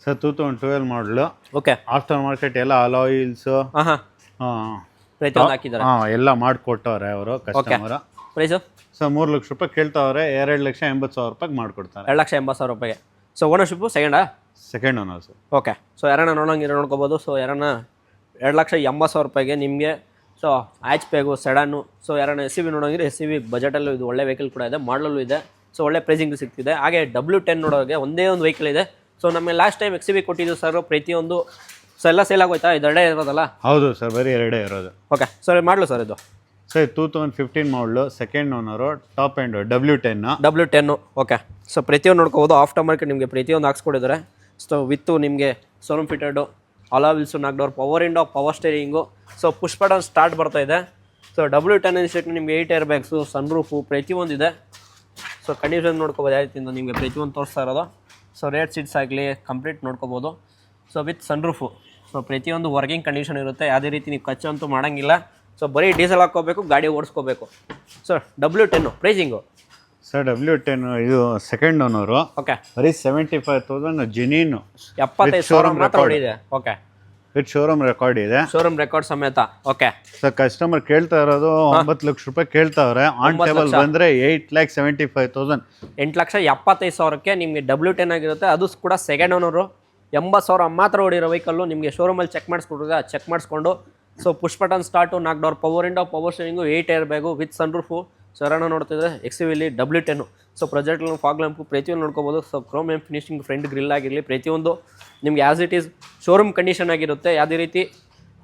ಸರ್ 2012 ಮಾಡಲು. ಓಕೆ, ಆಫ್ಟರ್ ಮಾರ್ಕೆಟ್ ಎಲ್ಲ ಅಲಾಯಿಲ್ಸ್ ಪ್ರತಿಯೊಂದು ಹಾಕಿದ್ದಾರೆ, ಎಲ್ಲ ಮಾಡಿಕೊಟ್ಟವ್ರೆ ಅವರು ಕಸ್ಟಮರ್. ಪ್ರೈಸು ಸರ್ 3 ಲಕ್ಷ ರೂಪಾಯಿ ಕೇಳ್ತಾವ್ರೆ, 2,80,000 ರೂಪಾಯಿಗೆ ಮಾಡಿಕೊಡ್ತಾರೆ. 2,80,000 ರೂಪಾಯಿಗೆ. So ownership second owner sir. Okay, so ಯಾರನ್ನ ನೋಡೋಂಗಿರೋ ನೋಡ್ಕೋಬೋದು. ಸೊ ಯಾರನ್ನ 2,80,000 ರೂಪಾಯಿಗೆ ನಿಮಗೆ ಸೊ ಹ್ಯಾಚ್ ಬ್ಯಾಗು, ಸೆಡಾನು. ಸೊ ಯಾರನ್ನ SUV ನೋಡೋಂಗಿದ್ರೆ SUV ಬಜೆಟಲ್ಲೂ ಇದು ಒಳ್ಳೆ ವೆಹಿಕಲ್ ಕೂಡ ಇದೆ, ಮಾಡಲಲ್ಲೂ ಇದೆ. ಸೊ ಒಳ್ಳೆ ಪ್ರೈಸಿಂಗ್ ಸಿಗ್ತಿದೆ. ಹಾಗೆ W10 ನೋಡೋರಿಗೆ ಒಂದೇ ಒಂದು ವೆಹಿಕಲ್ ಇದೆ. ಸೊ ನಮಗೆ ಲಾಸ್ಟ್ ಟೈಮ್ XUV ಕೊಟ್ಟಿದ್ದು ಸರ್ ಪ್ರತಿಯೊಂದು. ಸೊ ಎಲ್ಲ ಸೇಲ್ ಆಗೋಯ್ತಾ? ಇದು 2 ಇರೋದಲ್ಲ? ಹೌದು ಸರ್, ಬರೀ 2 ಇರೋದು. ಓಕೆ, ಸರ್ ಮಾಡಲು ಸರ್ ಇದು ಸರ್ 2015 ಮಾಡಲು, second owner, top and W10. Okay, so ಪ್ರತಿಯೊಂದು ನೋಡ್ಕೋಬೋದು. ಆಫ್ಟರ್ ಮಾರ್ಕೆಟ್ ನಿಮಗೆ ಪ್ರತಿಯೊಂದು ಹಾಕ್ಸ್ಕೊಟ್ಟಿದ್ದಾರೆ. ಸೊ ವಿತ್ತು ನಿಮಗೆ showroom fitted, alloy wheels, 4 door power window, power steering. So push button start ಬರ್ತಾ ಇದೆ. ಸೊ W10 ಅನ್ಸಕ್ಕೆ ನಿಮಗೆ 8 ಏರ್ ಬ್ಯಾಗ್ಸು, ಸನ್ ರೂಫು ಪ್ರತಿಯೊಂದಿದೆ. ಸೊ ಕಂಡೀಷನ್ ನೋಡ್ಕೋಬೋದು ಯಾವ ರೀತಿಯಿಂದ ನಿಮಗೆ ಪ್ರತಿಯೊಂದು ತೋರಿಸ್ತಾ ಇರೋದು. ಸೊ ರೇಟ್ ಸೀಟ್ಸ್ ಆಗಲಿ ಕಂಪ್ಲೀಟ್ ನೋಡ್ಕೋಬೋದು. So with sun roof. So ಪ್ರತಿಯೊಂದು ವರ್ಕಿಂಗ್ ಕಂಡೀಷನ್ ಇರುತ್ತೆ, ಯಾವುದೇ ರೀತಿ ನೀವು ಖರ್ಚು ಅಂತೂ ಮಾಡೋಂಗಿಲ್ಲ. ಸೊ ಬರೀ ಡೀಸೆಲ್ ಹಾಕ್ಕೋಬೇಕು, ಗಾಡಿ ಓಡಿಸ್ಕೋಬೇಕು. Sir W10 pricing? Sir W10 ಇದು ಸೆಕೆಂಡ್ ಓನರು. ಓಕೆ, ಬರೀ 75,000 ಜೆನ್ಯೂನ್, 75,000 ಮಾತ್ರ ಹೊಡಿದೆ. ಓಕೆ, ವಿತ್ ಶೋರೂಮ್ ರೆಕಾರ್ಡ್ ಇದೆ, ಶೋರೂಮ್ ರೆಕಾರ್ಡ್ ಸಮೇತ. ಓಕೆ, ಸರ್ ಕಸ್ಟಮರ್ ಕೇಳ್ತಾ ಇರೋದು 9 ಲಕ್ಷ ರೂಪಾಯಿ ಕೇಳ್ತಾವ್ರೆ. ಆನ್ ಟೇಬಲ್ ಬಂದರೆ 8,75,000. 8,75,000ಕ್ಕೆ ನಿಮಗೆ W10 ಆಗಿರುತ್ತೆ. ಅದು ಕೂಡ ಸೆಕೆಂಡ್ ಓನರು. 80,000 ಮಾತ್ರ ಹೊಡಿರೋ ವೆಹಿಕಲ್ಲು ನಿಮಗೆ ಶೋರೂಮಲ್ಲಿ ಚೆಕ್ ಮಾಡಿಸ್ಕೊಡ್ರೆ ಚೆಕ್ ಮಾಡಿಸ್ಕೊಂಡು. So push button start, 4 door power window, power steering, 8 air bag with sun roof. So ಯಾರನ್ನ ನೋಡ್ತಿದ್ರೆ XUVಲಿ W10. So project fog lamp ಪ್ರತಿಯೊಂದು ನೋಡ್ಕೋಬೋದು. ಸೊ ಕ್ರೋಮ್ ಎಮ್ ಫಿನಿಶಿಂಗ್, ಫ್ರಂಟ್ ಗ್ರಿಲ್ ಆಗಿರಲಿ ಪ್ರತಿಯೊಂದು ನಿಮ್ಗೆ as it is showroom condition ಆಗಿರುತ್ತೆ, ಯಾವುದೇ ರೀತಿ.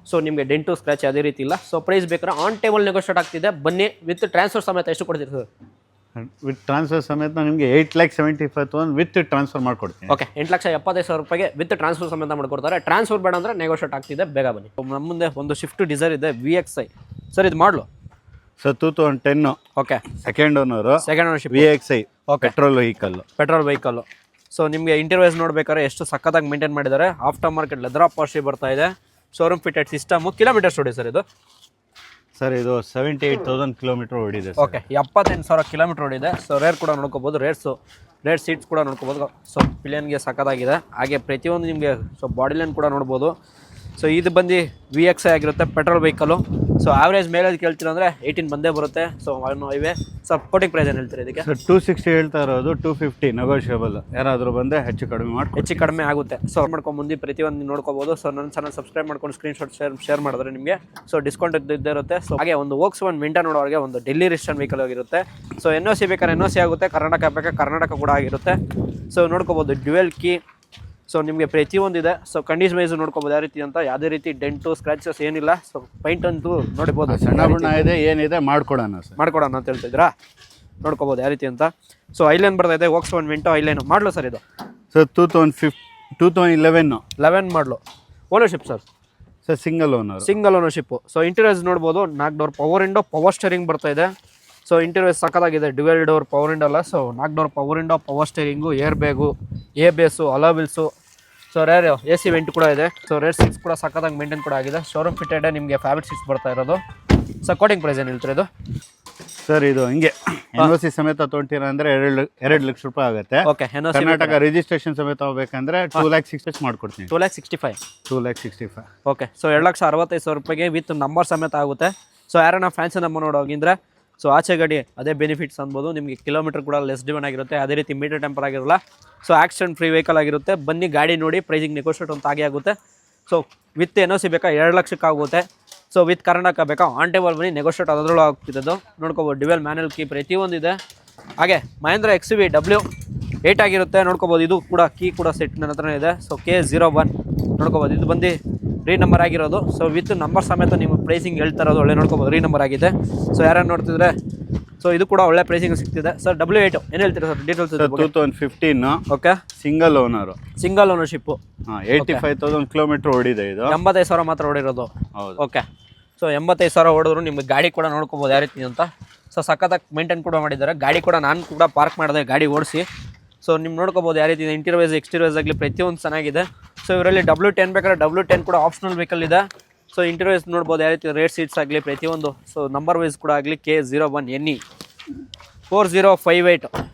ಸೊ ನಿಮಗೆ ಡೆಂಟು ಸ್ಕ್ರ್ಯಾಚ್ ಯಾವುದೇ ರೀತಿ ಇಲ್ಲ. ಸೊ ಪ್ರೈಸ್ ಬೇಕಾದ್ರೆ ಆನ್ ಟೇಬಲ್ ನೆಗೋಷಿಯೇಟ್ ಆಗ್ತಿದೆ. ಬನ್ನಿ, ವಿತ್ ಟ್ರಾನ್ಸ್ಫರ್ ಸಮೇತ ಎಷ್ಟು ಕೊಡ್ತೀರಿ ಸರ್? ವಿತ್ ಟ್ರಾನ್ಸ್ಫರ್ ಸಮೇತ ನಿಮಗೆ 8,75,000 ವಿತ್ ಟ್ರಾನ್ಸ್ಫರ್ ಮಾಡ್ಕೊಡ್ತೀನಿ. ಓಕೆ, 8,70,000 ರೂಪಾಯಿಗೆ ವಿತ್ ಟ್ರಾನ್ಸ್ಫರ್ ಸಮೇತ ಮಾಡ್ಕೊಡ್ತಾರೆ. ಟ್ರಾನ್ಸ್ಫರ್ ಬೇಡ ಅಂದರೆ ನೆಗೋಷಿಯೇಟ್ ಆಗ್ತಿದೆ, ಬೇಗ ಬನ್ನಿ. ನಮ್ಮ ಮುಂದೆ ಒಂದು ಶಿಫ್ಟ್ ಡಿಸೈರ್ ಇದೆ, VXI. ಸರ್ ಇದು ಮಾಡಲು sir 2010. Okay, second owner, second ownership, VXI. Okay, petrol vehicle. So ನಿಮಗೆ ಇಂಟೀರಿಯರ್ಸ್ ನೋಡ್ಬೇಕಾದ್ರೆ ಎಷ್ಟು ಸಕ್ಕತ್ತಾಗಿ ಮೇಂಟೈನ್ ಮಾಡಿದ್ದಾರೆ. ಆಫ್ಟರ್ ಮಾರ್ಕೆಟ್ ಲೆದರ್ ಪಾರ್ಷಿ ಬರ್ತಾ ಇದೆ. Showroom fitted system. ಕಿಲೋಮೀಟರ್ಸ್ ಹೊಡಿ ಸರ್ ಇದು? ಸರ್ ಇದು 78,000 ಕಿಲೋಮೀಟರ್ ಓಡಿದೆ. ಓಕೆ, 78,000 ಕಿಲೋಮೀಟರ್ ಓಡಿದೆ. ಸೊ ರೇರ್ ಕೂಡ ನೋಡ್ಕೋಬೋದು, ರೇರ್ ಸೀಟ್ಸ್ ಕೂಡ ನೋಡ್ಕೋಬೋದು. ಸೊ ಪಿಲಿಯನ್ಗೆ ಸಕ್ಕತ್ತಾಗಿದೆ. ಹಾಗೆ ಪ್ರತಿಯೊಂದು ನಿಮಗೆ ಸೊ ಬಾಡಿ ಲೈನ್ ಕೂಡ ನೋಡ್ಬೋದು. ಸೊ ಇದು ಬಂದು VXI ಆಗಿರುತ್ತೆ, ಪೆಟ್ರೋಲ್ ವೆಹಿಕಲ್ಲು. ಸೊ ಆವ್ರೇಜ್ ಮೇಲೆ ಕೇಳ್ತೀರ ಅಂದರೆ 18 ಬಂದೇ ಬರುತ್ತೆ. So highway sir coating price ಏನು ಹೇಳ್ತೀರಿ ಇದಕ್ಕೆ? ಸರ್ 260 ಹೇಳ್ತಾ ಇರೋದು, 250 ನೆಗೋಷಿಯಬಲ್. ಯಾರಾದರೂ ಬಂದರೆ ಹೆಚ್ಚು ಕಡಿಮೆ ಆಗುತ್ತೆ. ಸೊ ಮಾಡ್ಕೊಂಡು ಮುಂದೆ ಪ್ರತಿಯೊಂದು ನೋಡ್ಕೋಬೋದು. ಸೊ ನನ್ನ ಚಾನಲ್ ಸಬ್ಸ್ಕ್ರೈಬ್ ಮಾಡ್ಕೊಂಡು ಸ್ಕ್ರೀನ್ಶಾಟ್ ಶೇರ್ ಮಾಡಿದ್ರೆ ನಿಮಗೆ ಸೊ ಡಿಸ್ಕೌಂಟ್ ಇದ್ದೇ ಇರುತ್ತೆ. ಸೊ ಹಾಗೆ ಒಂದು Volkswagen Minto ನೋಡೋರಿಗೆ ಒಂದು ಡೆಲ್ಲಿ ರಿಜಿಸ್ಟರ್ಡ್ ವೆಹಿಕಲ್ ಆಗಿರುತ್ತೆ. ಸೊ NOC ಬೇಕಾದ್ರೆ NOC ಆಗುತ್ತೆ, ಕರ್ನಾಟಕ ಬೇಕಾದ್ರೆ ಕರ್ನಾಟಕ ಕೂಡ ಆಗಿರುತ್ತೆ. ಸೊ ನೋಡ್ಕೋಬೋದು, ಡ್ಯುವೆಲ್ ಕೀ. ಸೊ ನಿಮಗೆ ಪ್ರತಿಯೊಂದಿದೆ. ಸೊ ಕಂಡೀಷನ್ ವೈಸ್ ನೋಡ್ಕೋಬೋದು ಯಾವ ರೀತಿ ಅಂತ. ಯಾವುದೇ ರೀತಿ ಡೆಂಟು ಸ್ಕ್ರಾಚಸ್ ಏನಿಲ್ಲ. ಸೊ ಪೈಂಟ್ ಅಂತೂ ನೋಡ್ಬೋದು, ಸಣ್ಣ ಬಣ್ಣ ಇದೆ, ಏನಿದೆ ಮಾಡ್ಕೊಡೋಣ ಅಂತ ಹೇಳ್ತಿದ್ರಾ. ನೋಡ್ಕೋಬೋದು ಯಾವ ರೀತಿ ಅಂತ. ಸೊ ಐಲೈನ್ ಬರ್ತಾ ಇದೆ, Volkswagen Minto ಐಲೈನು. ಮಾಡಲು ಸರ್ ಇದು? Sir 2011 model. Ownership sir? Sir single ownership. So interiors ನೋಡ್ಬೋದು, 4 door power window, power steering ಬರ್ತಾ ಇದೆ. ಸೊ ಇಂಟೀರಿಯರ್ ಸಕ್ಕತ್ತಾಗಿದೆ, ಡ್ಯುವೆಲ್ ಡೋರ್ ಪವರ್ ವಿಂಡೋ ಅಲ್ಲ, so 4 door power window, power steering, air bag, ABS, alloy wheels, so rear AC vent ಕೂಡ ಇದೆ. ಸೊ ರೇರ್ ಸೀಟ್ಸ್ ಕೂಡ ಸಕ್ಕತ್ತಾಗಿ ಮೇಂಟೈನ್ ಕೂಡ ಆಗಿದೆ. ಶೋರೂಮ್ ಫಿಟೆಡ್ ನಿಮಗೆ ಫ್ಯಾಬ್ರಿಕ್ ಸೀಟ್ಸ್ ಬರ್ತಾ ಇರೋದು. ಸೊ ಕೋಟಿಂಗ್ ಪ್ರೈಸ್ ಏನು ಹೇಳ್ತೀರಾ ಇದು? ಸರ್ ಇದು ಹಿಂಗೆ NOC ಸಮೇತ ತೊಗೊಂತೀರಾ ಅಂದ್ರೆ 2 ಲಕ್ಷ ರೂಪಾಯಿ ಆಗುತ್ತೆ. ಓಕೆ, ಕರ್ನಾಟಕ ರಿಜಿಸ್ಟ್ರೇಷನ್ ಸಮೇತ ಹೋಗ್ಬೇಕಂದ್ರೆ 2,60,000 ಮಾಡ್ಕೊಡ್ತೀನಿ. 2,65,000. 2,65,000. ಓಕೆ, ಸೊ 2,65,000 ರೂಪಾಯಿಗೆ ವಿತ್ ನಂಬರ್ ಸಮೇತ ಆಗುತ್ತೆ. ಸೊ ಯಾರನ್ನ ಫ್ಯಾನ್ಸಿ ನಂಬರ್ ನೋಡೋಗಿದ್ರೆ ಸೊ ಆಚೆ ಗಾಡಿ ಅದೇ ಬೆನಿಫಿಟ್ಸ್ ಅನ್ಬೋದು. ನಿಮಗೆ ಕಿಲೋಮೀಟರ್ ಕೂಡ ಲೆಸ್ ಡಿವನ್ ಆಗಿರುತ್ತೆ, ಅದೇ ರೀತಿ ಮೀಟರ್ ಟೆಂಪರ್ ಆಗಿರಲ್ಲ. ಸೊ ಆಕ್ಸಿಡೆಂಟ್ ಫ್ರೀ ವೆಹಿಕಲ್ ಆಗಿರುತ್ತೆ. ಬನ್ನಿ ಗಾಡಿ ನೋಡಿ, ಪ್ರೈಸಿಂಗ್ ನೆಗೋಷಿಯೇಟ್ ಅಂತ ಆಗಿ ಆಗುತ್ತೆ. ಸೊ ವಿತ್ NOC ಬೇಕಾ 2 ಲಕ್ಷಕ್ಕೆ ಆಗುತ್ತೆ. ಸೊ ವಿತ್ ಕರ್ನಾಟಕ ಬೇಕಾ ಆನ್ ಟೇಬಲ್ ಬನ್ನಿ, ನೆಗೋಷಿಯೇಟ್ ಅದರಲ್ಲೂ ಆಗ್ತಿದ್ದು ನೋಡ್ಕೋಬೋದು. ಡ್ಯುವೆಲ್ ಮ್ಯಾನುವಲ್ ಕೀ ಪ್ರತಿಯೊಂದು ಇದೆ. ಹಾಗೆ ಮಹೇಂದ್ರ XUV W8 ಆಗಿರುತ್ತೆ ನೋಡ್ಕೋಬೋದು. ಇದು ಕೂಡ ಕೀ ಕೂಡ ಸೆಟ್ ನನ್ನ ಹತ್ರನೇ ಇದೆ. ಸೊ K01 ನೋಡ್ಕೋಬೋದು. ಇದು ಬಂದು ರೀ ನಂಬರ್ ಆಗಿರೋದು. ಸೊ ವಿತ್ ನಂಬರ್ ಸಮೇತ ನೀವು ಪ್ರೈಸಿಂಗ್ ಹೇಳ್ತಾ ಇರೋದು ಒಳ್ಳೆ ನೋಡ್ಕೋಬೋದು, ರೀ ನಂಬರ್ ಆಗಿದೆ. ಸೊ ಯಾರನ್ನು ನೋಡ್ತಿದ್ರೆ ಸೊ ಇದು ಕೂಡ ಒಳ್ಳೆ ಪ್ರೈಸಿಂಗ್ ಸಿಗ್ತಿದೆ. ಸರ್ W8 ಏನು ಹೇಳ್ತೀರಾ sir details? 2015 okay, single owner, single ownership, 85,000 kilometre ಓಡಿದೆ. ಇದು 85,000 ಮಾತ್ರ ಓಡಿರೋದು. ಹೌದು. ಓಕೆ, ಸೊ 85,000 ಓಡಿದ್ರು ನಿಮಗೆ ಗಾಡಿ ಕೂಡ ನೋಡ್ಕೋಬೋದು ಯಾವ ರೀತಿ ಅಂತ. ಸೊ ಸಖತ್ತಾಗಿ ಮೇಂಟೈನ್ ಕೂಡ ಮಾಡಿದ್ದಾರೆ. ಗಾಡಿ ಕೂಡ ನಾನು ಕೂಡ ಪಾರ್ಕ್ ಮಾಡಿದೆ ಗಾಡಿ ಓಡಿಸಿ. ಸೊ ನೀವು ನೋಡ್ಕೋಬೋದು ಯಾವ ರೀತಿ ಇಂಟೀರಿಯರ್ ವೈಸ್ ಎಕ್ಸ್ಟೀರಿಯರ್ ವೈಸ್ ಆಗಲಿ ಪ್ರತಿಯೊಂದು ಚೆನ್ನಾಗಿದೆ. ಸೊ ಇವರಲ್ಲಿ W10 ಬೇಕಾದ್ರೆ W10 ಕೂಡ ಆಪ್ಷನಲ್ ವೆಹಿಕಲ್ ಇದೆ. ಸೊ ಇಂಟೀರಿಯರ್ಸ್ ನೋಡ್ಬೋದು ಯಾವ ರೀತಿ ರೇಟ್ ಸೀಟ್ಸ್ ಆಗಲಿ ಪ್ರತಿಯೊಂದು. ಸೊ ನಂಬರ್ ವೈಸ್ ಕೂಡ ಆಗಲಿ K01 NE 4058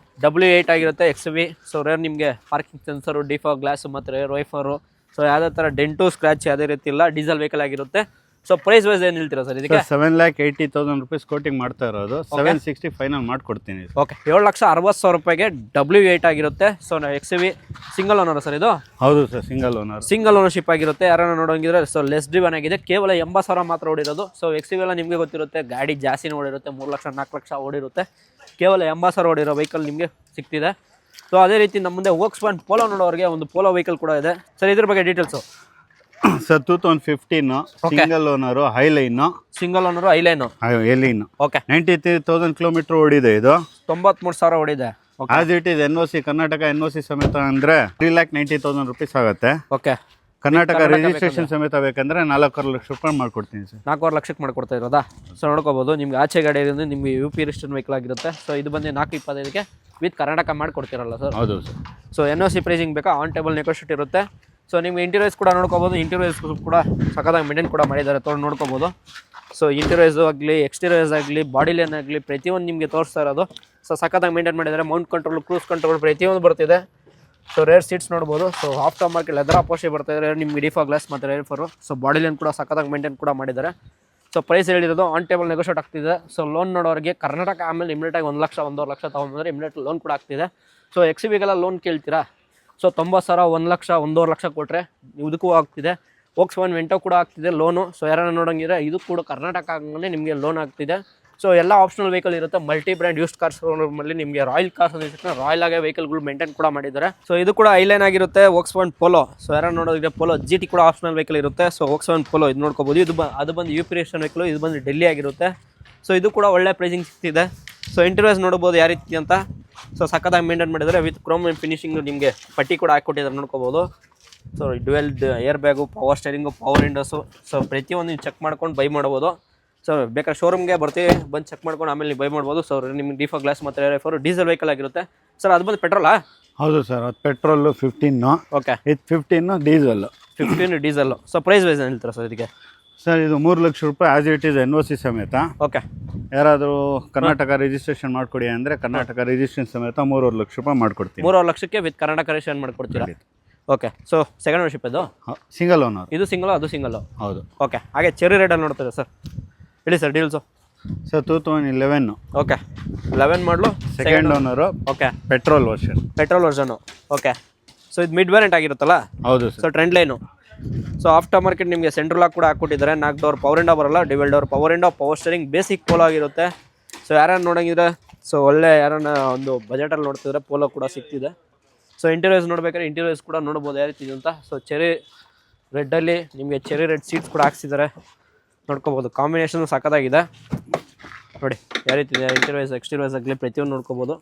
W8 ಆಗಿರುತ್ತೆ XUV. ಸೊ ರೇರ್ ನಿಮಗೆ ಪಾರ್ಕಿಂಗ್ ಸೆನ್ಸರು, ಡಿಫಾಗ್ ಗ್ಲಾಸು ಮತ್ತು ರೇರ್ ವೈಫರು. ಸೊ ಯಾವುದೇ ಥರ ಡೆಂಟು ಸ್ಕ್ರ್ಯಾಚ್ ಯಾವುದೇ ರೀತಿ ಇಲ್ಲ. ಡೀಸೆಲ್ ವೆಹಿಕಲ್ ಆಗಿರುತ್ತೆ. ಸೊ ಪ್ರೈಸ್ ವೈಸ್ ಏನು ಹೇಳ್ತೀರಾ ಸರ್ ಇದಕ್ಕೆ? 7,80,000 ರೂಪೀಸ್ ಕೋಟಿಂಗ್ ಮಾಡ್ತಾ ಇರೋದು. 760 ಫೈನಲ್ ಮಾಡ್ಕೊಡ್ತೀನಿ. ಓಕೆ, 7,60,000 ರೂಪಾಯಿಗೆ W8 ಆಗಿರುತ್ತೆ. So XUV single owner sir ಇದು? ಹೌದು sir, single owner, single ownership ಆಗಿರುತ್ತೆ. ಯಾರನ್ನ ನೋಡೋಂಗಿದ್ರೆ ಸೊ ಲೆಸ್ ಡ್ರಿವನ್ ಆಗಿದೆ. ಕೇವಲ 80,000 ಮಾತ್ರ ಓಡಿರೋದು. ಸೊ XUV ಎಲ್ಲ ನಿಮಗೆ ಗೊತ್ತಿರುತ್ತೆ, ಗಾಡಿ ಜಾಸ್ತಿನೇ ಓಡಿರುತ್ತೆ, 3 ಲಕ್ಷ 4 ಲಕ್ಷ ಓಡಿರುತ್ತೆ. ಕೇವಲ 80,000 ಓಡಿರೋ ವೆಹಿಕಲ್ ನಿಮಗೆ ಸಿಗ್ತಿದೆ. ಸೊ ಅದೇ ರೀತಿ ನಮ್ಮ ಮುಂದೆ Volkswagen ಪೋಲೋ ನೋಡೋರಿಗೆ ಒಂದು ಪೋಲೋ ವೆಹಿಕಲ್ ಕೂಡ ಇದೆ. ಸರ್ ಇದ್ರ ಬಗ್ಗೆ details? Sir 2015 single owner, highline, single owner, highline, ಎಲೈನ್. ಓಕೆ, 93,000 ಕಿಲೋಮೀಟರ್ ಓಡಿದೆ. ಇದು 93,000 ಓಡಿದೆ. As it is NOC Karnataka NOC ಸಮೇತ ಅಂದ್ರೆ 3,90,000 ರೂಪೀಸ್ ಆಗುತ್ತೆ. ಓಕೆ, ಕರ್ನಾಟಕ ರಿಜಿಸ್ಟ್ರೇಷನ್ ಸಮೇತ ಬೇಕಂದ್ರೆ 4.5 ಲಕ್ಷ ರೂಪಾಯಿ ಮಾಡ್ಕೊಡ್ತೀನಿ ಸರ್. 4.5 ಲಕ್ಷಕ್ಕೆ ಮಾಡ್ಕೊಡ್ತಾ ಇರೋದಾ? ಸೊ ನೋಡ್ಕೋಬೋದು ನಿಮ್ಗೆ ಆಚೆ ಗಾಡಿ ಇರೋದು ನಿಮಗೆ UP ರಿಜಿಸ್ಟರ್ಡ್ ವೆಹಿಕಲ್ ಆಗಿರುತ್ತೆ. ಸೊ ಇದು ಬಂದು 425ಕ್ಕೆ ವಿತ್ ಕರ್ನಾಟಕ ಮಾಡ್ಕೊಡ್ತಿರಲ್ಲ ಸರ್? ಹೌದು ಸರ್. ಸೊ NOC ಪ್ರೈಸಿಂಗ್ ಬೇಕಾ ಆನ್ ಟೇಬಲ್ ನೆಗೋಷಿಯೇಟ್ ಇರುತ್ತೆ. ಸೊ ನಿಮ್ಗೆ ಇಂಟೀರಿಯರ್ಸ್ ಕೂಡ ನೋಡ್ಕೋಬೋದು. ಇಂಟೀರಿಯರ್ಸ್ ಕೂಡ ಸಖತ್ತಾಗಿ ಮೇಂಟೈನ್ ಕೂಡ ಮಾಡಿದ್ದಾರೆ, ತೊಗೊಂಡು ನೋಡ್ಕೋಬೋದು. ಸೊ ಇಂಟೀರಿಯರ್ಸ್ ಆಗಲಿ ಎಕ್ಸ್ಟೀರಿಯರ್ಸ್ ಆಗಲಿ ಬಾಡಿ ಲೈನ್ ಆಗಲಿ ಪ್ರತಿಯೊಂದು ನಿಮಗೆ ತೋರಿಸ್ತಾ ಇರೋದು. ಸೊ ಸಖತ್ತಾಗಿ ಮೇಂಟೈನ್ ಮಾಡಿದ್ದಾರೆ. ಮೌಂಟ್ ಕಂಟ್ರೋಲ್, ಕ್ರೂಸ್ ಕಂಟ್ರೋಲ್ ಪ್ರತಿಯೊಂದು ಬರ್ತಿದೆ. ಸೊ ರೇರ್ ಸೀಟ್ಸ್ ನೋಡ್ಬೋದು. ಸೊ ಆಫ್ಟರ್ ಮಾರ್ಕೆಟ್ ಲೆದರ್ ಅಪೋಷಿ ಬರ್ತಾ ಇದ್ದಾರೆ ನಿಮ್ಗೆ, ಡಿಫಾ ಗ್ಲಾಸ್ ಮತ್ತು ರೇರ್ ಫರು. ಸೊ ಬಾಡಿ ಲೈನ್ ಕೂಡ ಸಖತ್ತಾಗಿ ಮೇಂಟೈನ್ ಕೂಡ ಮಾಡಿದ್ದಾರೆ. ಸೊ ಪ್ರೈಸ್ ಹೇಳಿರೋದು ಆನ್ ಟೇಬಲ್ ನೆಗೋಷಿಯೇಟ್ ಆಗ್ತಿದೆ. ಸೊ ಲೋನ್ ನೋಡೋರಿಗೆ ಕರ್ನಾಟಕ ಆಮೇಲೆ ಇಮಿಡಿಯೇಟಾಗಿ 1 ಲಕ್ಷ 1.5 ಲಕ್ಷ ತೊಗೊಂಡ್ರೆ ಇಮಿಡಿಯೇಟ್ ಲೋನ್ ಕೂಡ ಆಗ್ತಿದೆ. ಸೊ XUVಗೆಲ್ಲ ಲೋನ್ ಕೇಳ್ತೀರಾ? ಸೊ 90,000 1 ಲಕ್ಷ 1.5 ಲಕ್ಷ ಕೊಟ್ಟರೆ ಇದಕ್ಕೂ ಆಗ್ತಿದೆ. Volkswagen ವೆಂಟೋ ಕೂಡ ಆಗ್ತಿದೆ ಲೋನು. ಸೊ ಯಾರನ್ನ ನೋಡೋಂಗಿದ್ರೆ ಇದು ಕೂಡ ಕರ್ನಾಟಕ ಆಗಂಗೆ ನಿಮಗೆ ಲೋನ್ ಆಗ್ತಿದೆ. ಸೊ ಎಲ್ಲ ಆಪ್ಷನಲ್ ವೆಹಿಕಲ್ ಇರುತ್ತೆ. ಮಲ್ಟಿ ಬ್ರ್ಯಾಂಡ್ ಯೂಸ್ಡ್ ಕಾರ್ಸ್ ಅಲ್ಲಿ ನಿಮಗೆ ರಾಯಲ್ ಕಾರ್ಸ್ ಅಂತ ರಾಯಲ್ ಆಗೇ ವೆಹಿಕಲ್ಗಳು ಮೇಂಟೈನ್ ಕೂಡ ಮಾಡಿದ್ದಾರೆ. ಸೊ ಇದು ಕೂಡ ಐಲೈನ್ ಆಗಿರುತ್ತೆ. Volkswagen polo. ಸೊ ಯಾರನ್ನ ನೋಡೋದಿದ್ರೆ ಪೋಲೋ GT ಕೂಡ ಆಪ್ಷನಲ್ ವೆಹಿಕಲ್ ಇರುತ್ತೆ. ಸೊ Volkswagen ಪೋಲೋ ಇದು ನೋಡ್ಕೋಬೋದು. ಅದು ಬಂದು UP ರಿಜಿಸ್ಟರ್ಡ್ ವೆಹಿಕಲ್, ಇದು ಬಂದು ಡೆಲ್ಲಿ ಆಗಿರುತ್ತೆ. ಸೊ ಇದು ಕೂಡ ಒಳ್ಳೆ ಪ್ರೈಸಿಂಗ್ ಸಿಗ್ತಿದೆ. ಸೊ ಇಂಟೀರಿಯರ್ಸ್ ನೋಡ್ಬೋದು ಯಾವ ರೀತಿ ಅಂತ. ಸೊ ಸಕ್ಕತ್ತಾಗಿ ಮೇಂಟೈನ್ ಮಾಡಿದ್ದಾರೆ. ವಿತ್ ಕ್ರೋಮ್ ಫಿನಿಶಿಂಗ್ ನಿಮಗೆ ಪಟ್ಟಿ ಕೂಡ ಹಾಕ್ಕೊಟ್ಟಿದ್ದಾರೆ ನೋಡ್ಕೋಬೋದು. So dual air bag, power steering, power windows. So ಪ್ರತಿಯೊಂದು ನೀವು ಚೆಕ್ ಮಾಡ್ಕೊಂಡು ಬೈ ಮಾಡ್ಬೋದು. ಸೊ ಬೇಕಾದ್ರೆ ಶೋರೂಮ್ಗೆ ಬರ್ತೀವಿ, ಬಂದು ಚೆಕ್ ಮಾಡ್ಕೊಂಡು ಆಮೇಲೆ ನೀವು ಬೈ ಮಾಡ್ಬೋದು. ಸೊ ನಿಮಗೆ ಡಿಫಾ ಗ್ಲಾಸ್ ಮತ್ತು ರೇರ್ ಡೀಸೆಲ್ ವೆಹಿಕಲ್ ಆಗಿರುತ್ತೆ. ಸರ್ ಅದು ಬಂದು ಪೆಟ್ರೋಲಾ? ಹೌದು ಸರ್, ಅದು ಪೆಟ್ರೋಲು 15. ಓಕೆ, ಇದು 15 diesel. 15 diesel. So price wise ಏನು ಹೇಳ್ತೀರಾ ಸರ್ ಇದಕ್ಕೆ? ಸರ್ ಇದು 3 ಲಕ್ಷ ರೂಪಾಯಿ ಆಸ್ ಇಟ್ ಈಸ್ NOC ಸಮೇತ. ಓಕೆ, ಯಾರಾದರೂ ಕರ್ನಾಟಕ ರಿಜಿಸ್ಟ್ರೇಷನ್ ಮಾಡ್ಕೊಡಿ ಅಂದರೆ ಕರ್ನಾಟಕ ರಿಜಿಸ್ಟ್ರೇಷನ್ ಸಮೇತ 3.5 ಲಕ್ಷ ರೂಪಾಯಿ ಮಾಡ್ಕೊಡ್ತೀನಿ. 3.5 ಲಕ್ಷಕ್ಕೆ ವಿತ್ ಕರ್ನಾಟಕ ರಿಜಿಸ್ಟ್ರೇಷನ್ ಮಾಡ್ಕೊಡ್ತೀರಾ? ಓಕೆ. ಸೊ ಸೆಕೆಂಡ್ ಓನರ್ಶಿಪ್ ಇದು? Single owner. ಇದು ಸಿಂಗಲ್, ಅದು ಸಿಂಗಲ್ಲು? ಹೌದು. ಓಕೆ. ಹಾಗೆ ಚೆರಿ ರೇಟಲ್ಲಿ ನೋಡ್ತಾರೆ ಸರ್, ಹೇಳಿ sir deals. Sir 2011. Okay, 11 model, second owner. Okay, petrol version. Petrol version. Okay. So ಇದು ಮಿಡ್ ವೇರಿಯಂಟ್ ಆಗಿರುತ್ತಲ್ಲ? ಹೌದು so sir. Trendline. So after market ನಿಮಗೆ ಸೆಂಟ್ರಲ್ ಲಾಕ್ ಕೂಡ ಹಾಕ್ಕೊಟ್ಟಿದ್ದಾರೆ. 4 ಡೋರ್ ಪವರ್ ವಿಂಡೋ ಬರಲ್ಲ, dual door power window, power steering, basic Polo ಆಗಿರುತ್ತೆ. ಸೊ ಯಾರನ್ನ ನೋಡೋಂಗಿದ್ರೆ ಸೊ ಒಳ್ಳೆ ಯಾರನ್ನ ಒಂದು ಬಜೆಟಲ್ಲಿ ನೋಡ್ತಿದ್ರೆ ಪೋಲೋ ಕೂಡ ಸಿಗ್ತಿದೆ. ಸೊ ಇಂಟೀರಿಯರ್ಸ್ ನೋಡ್ಬೇಕಾದ್ರೆ ಇಂಟೀರಿಯರ್ಸ್ ಕೂಡ ನೋಡ್ಬೋದು ಯಾವ ರೀತಿ ಅಂತ. ಸೊ ಚೆರಿ ರೆಡ್ಡಲ್ಲಿ ನಿಮಗೆ ಚೆರಿ ರೆಡ್ ಸೀಟ್ಸ್ ಕೂಡ ಹಾಕ್ಸಿದ್ದಾರೆ ನೋಡ್ಕೋಬೋದು. ಕಾಂಬಿನೇಷನ್ ಸಕ್ಕತ್ತಾಗಿದೆ ನೋಡಿ ಯಾವ ರೀತಿ ಇದೆ. ಇಂಟೀರಿಯರ್ಸ್ ಎಕ್ಸ್ಟೀರಿಯರ್ಸ್ ಆಗಲಿ ಪ್ರತಿಯೊಂದು ನೋಡ್ಕೋಬೋದು.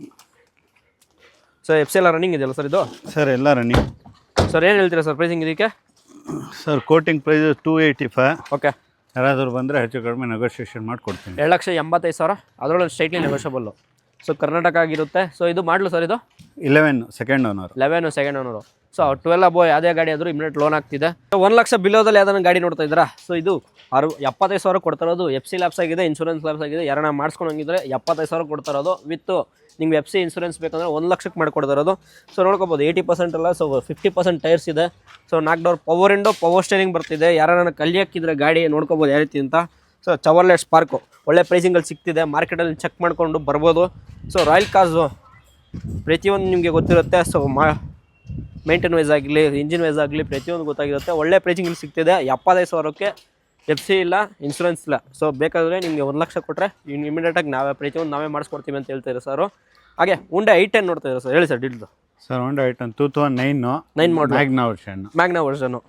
ಸೊ FC ಎಲ್ಲ ರನ್ನಿಂಗ್ ಇದೆಯಲ್ಲ ಸರ್ ಇದು? ಸರ್ ಎಲ್ಲ ರನ್ನಿಂಗ್. ಸರ್ ಏನು ಹೇಳ್ತೀರಾ ಸರ್ ಪ್ರೈಸಿಂಗ್ ಇದಕ್ಕೆ? Sir coating price 285. ಓಕೆ. ಯಾರಾದರೂ ಬಂದರೆ ಹೆಚ್ಚು ಕಡಿಮೆ ನೆಗೋಷಿಯೇಷನ್ ಮಾಡಿಕೊಡ್ತೀನಿ. 2,85,000 ಅದರೊಳಗೆ ಸ್ಟ್ರೈಟ್ಲಿ ನೆಗೋಷಿಯಬಲ್. ಸೊ ಕರ್ನಾಟಕ ಆಗಿರುತ್ತೆ. ಸೊ ಇದು ಮಾಡಲು ಸರ್ ಇದು 11 second owner. 11 second owner. So 12 ಅಬೋ ಯಾವುದೇ ಗಾಡಿ ಆದರೂ ಇಮಿಡಿಯೇಟ್ ಲೋನ್ ಆಗ್ತಿದೆ. 1 ಲಕ್ಷ ಬಿಲೋದಲ್ಲಿ ಯಾವ್ದಾನ ಗಾಡಿ ನೋಡ್ತಾ ಇದ್ದೀರಾ? ಸೊ ಇದು 75,000 ಕೊಡ್ತಾರೋದು. FC ಲ್ಯಾಬ್ಸ್ ಆಗಿದೆ, ಇನ್ಶೂರೆನ್ಸ್ ಲ್ಯಾಬ್ಸ್ ಆಗಿದೆ. ಯಾರನ್ನ ಮಾಡಿಸ್ಕೊಂಡಂಗಿದ್ರೆ 75,000 ಕೊಡ್ತಾರೋದು. ವಿತ್ ನಿಮ್ಗೆ FC ಇನ್ಶೂರೆನ್ಸ್ ಬೇಕಂದ್ರೆ 1 ಲಕ್ಷಕ್ಕೆ ಮಾಡಿಕೊಡ್ತಾರೋದು. ಸೊ ನೋಡ್ಕೋಬೋದು 80% ಅಲ್ಲ, ಸೊ 50% ಟೈರ್ಸ್ ಇದೆ. So 4 door power window, power steering ಬರ್ತಿದೆ. ಯಾರನ್ನ ಕಲಿಯಕ್ಕಿದ್ರೆ ಗಾಡಿ ನೋಡ್ಕೋಬೋದು ಯಾವ ರೀತಿ ಅಂತ. ಸೊ ಚವರ್ಲೆಟ್ ಸ್ಪಾರ್ಕು ಒಳ್ಳೆ ಪ್ರೈಸಿಂಗಲ್ಲಿ ಸಿಗ್ತಿದೆ. ಮಾರ್ಕೆಟಲ್ಲಿ ಚೆಕ್ ಮಾಡಿಕೊಂಡು ಬರ್ಬೋದು. ಸೊ ರಾಯಲ್ ಕಾಸು ಪ್ರತಿಯೊಂದು ನಿಮಗೆ ಗೊತ್ತಿರುತ್ತೆ. ಸೊ ಮೇಂಟೈನ್ ವೈಸ್ ಆಗಲಿ, ಇಂಜಿನ್ ವೈಸ್ ಆಗಲಿ ಪ್ರತಿಯೊಂದು ಗೊತ್ತಾಗಿರುತ್ತೆ. ಒಳ್ಳೆ ಪ್ರೈಸಿಂಗಲ್ಲಿ ಸಿಗ್ತಿದೆ. 75,000ಕ್ಕೆ FC ಇಲ್ಲ, ಇನ್ಶೂರೆನ್ಸ್ ಇಲ್ಲ. ಸೊ ಬೇಕಾದರೆ ನಿಮಗೆ 1 ಲಕ್ಷ ಕೊಟ್ಟರೆ ಇಮಿಡಿಯೇಟಾಗಿ ಪ್ರತಿಯೊಂದು ನಾವೇ ಮಾಡಿಸ್ಕೊಡ್ತೀವಿ ಅಂತ ಹೇಳ್ತಾರೆ ಸರ್. ಹಾಗೆ Hyundai i10 ನೋಡ್ತಾ ಇದ್ದಾರೆ ಸರ್, ಹೇಳಿ sir details. Sir Hyundai i10 2009 ಮಾಡಲು Magna version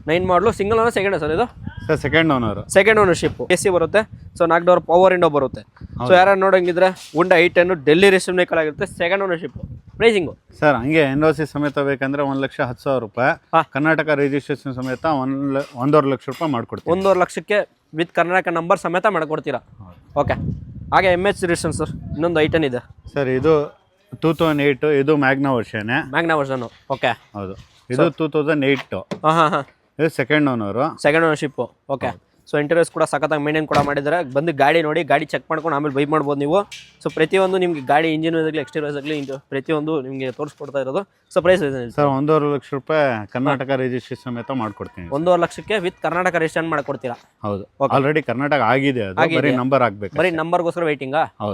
9 model. Single owner second sir ಇದು? Sir second owner. Second ownership. AC ಬರುತ್ತೆ. ಸೊ 4 ಡೋರ್ ಪವರ್ ವಿಂಡೋ ಬರುತ್ತೆ. ಸೊ ಯಾರು ನೋಡೋಂಗಿದ್ರೆ Hyundai i10 Delhi registration vehicle ಆಗಿರುತ್ತೆ. Second ownership. ಪ್ರೈಸಿಂಗು ಸರ್ ಹಂಗೆ NOC ಸಮೇತ ಬೇಕಂದ್ರೆ 1,10,000 ರೂಪಾಯಿ. ಕರ್ನಾಟಕ ರಿಜಿಸ್ಟ್ರೇಷನ್ ಸಮೇತ 1.5 ಲಕ್ಷ ರೂಪಾಯಿ ಮಾಡ್ಕೊಡ್ತೀವಿ. 1.5 ಲಕ್ಷಕ್ಕೆ ವಿತ್ ಕರ್ನಾಟಕ ನಂಬರ್ ಸಮೇತ ಮಾಡ್ಕೊಡ್ತೀರಾ? ಓಕೆ. ಹಾಗೆ MH ರಿಜಿಸ್ಟ್ರೇಷನ್ ಸರ್ ಇನ್ನೊಂದು i10 ಇದೆ ಸರ್. ಇದು 2008, ಇದು ಮ್ಯಾಗ್ನಾ ವರ್ಷನು. ಓಕೆ, ಹೌದು. ಇದು 2008. ಹಾಂ. ಇದು second owner. Second ownership. Okay. So interiors ಕೂಡ ಸಖತ್ತಾಗಿ ಮೇಂಟೈನ್ ಕೂಡ ಮಾಡಿದ್ದಾರೆ. ಬಂದು ಗಾಡಿ ನೋಡಿ, ಗಾಡಿ ಚೆಕ್ ಮಾಡ್ಕೊಂಡು ಆಮೇಲೆ ಬೈ ಮಾಡ್ಬೋದು ನೀವು. ಸೊ ಪ್ರತಿಯೊಂದು ನಿಮಗೆ ಗಾಡಿ ಇಂಜಿನ್ ಆಗಲಿ, ಎಕ್ಸ್ಟೀರಿಯರ್ಸ್ ಆಗಲಿ, ಪ್ರತಿಯೊಂದು ನಿಮಗೆ ತೋರಿಸ್ಕೊಡ್ತಾ ಇರೋದು. ಸೊ ಪ್ರೈಸ್ ಸರ್ 1.5 ಲಕ್ಷ ರೂಪಾಯಿ ಕರ್ನಾಟಕ ರಿಜಿಸ್ಟ್ರೇಷನ್ ಸಮೇತ ಮಾಡ್ಕೊಡ್ತೀನಿ. 1.5 ಲಕ್ಷಕ್ಕೆ ವಿತ್ ಕರ್ನಾಟಕ ರಿಜಿಸ್ಟ್ರೇಷನ್ ಮಾಡ್ಕೊಡ್ತೀರಾ? ಹೌದು. ಆಲ್ರೆಡಿ ಕರ್ನಾಟಕ ಆಗಿದೆ, ಅದು ಬರೀ ನಂಬರ್ ಆಗ್ಬೇಕು. ಬರೀ ನಂಬರ್ಗೋಸ್ಕರ ವೇಟಿಂಗಾ? ಹೌದು.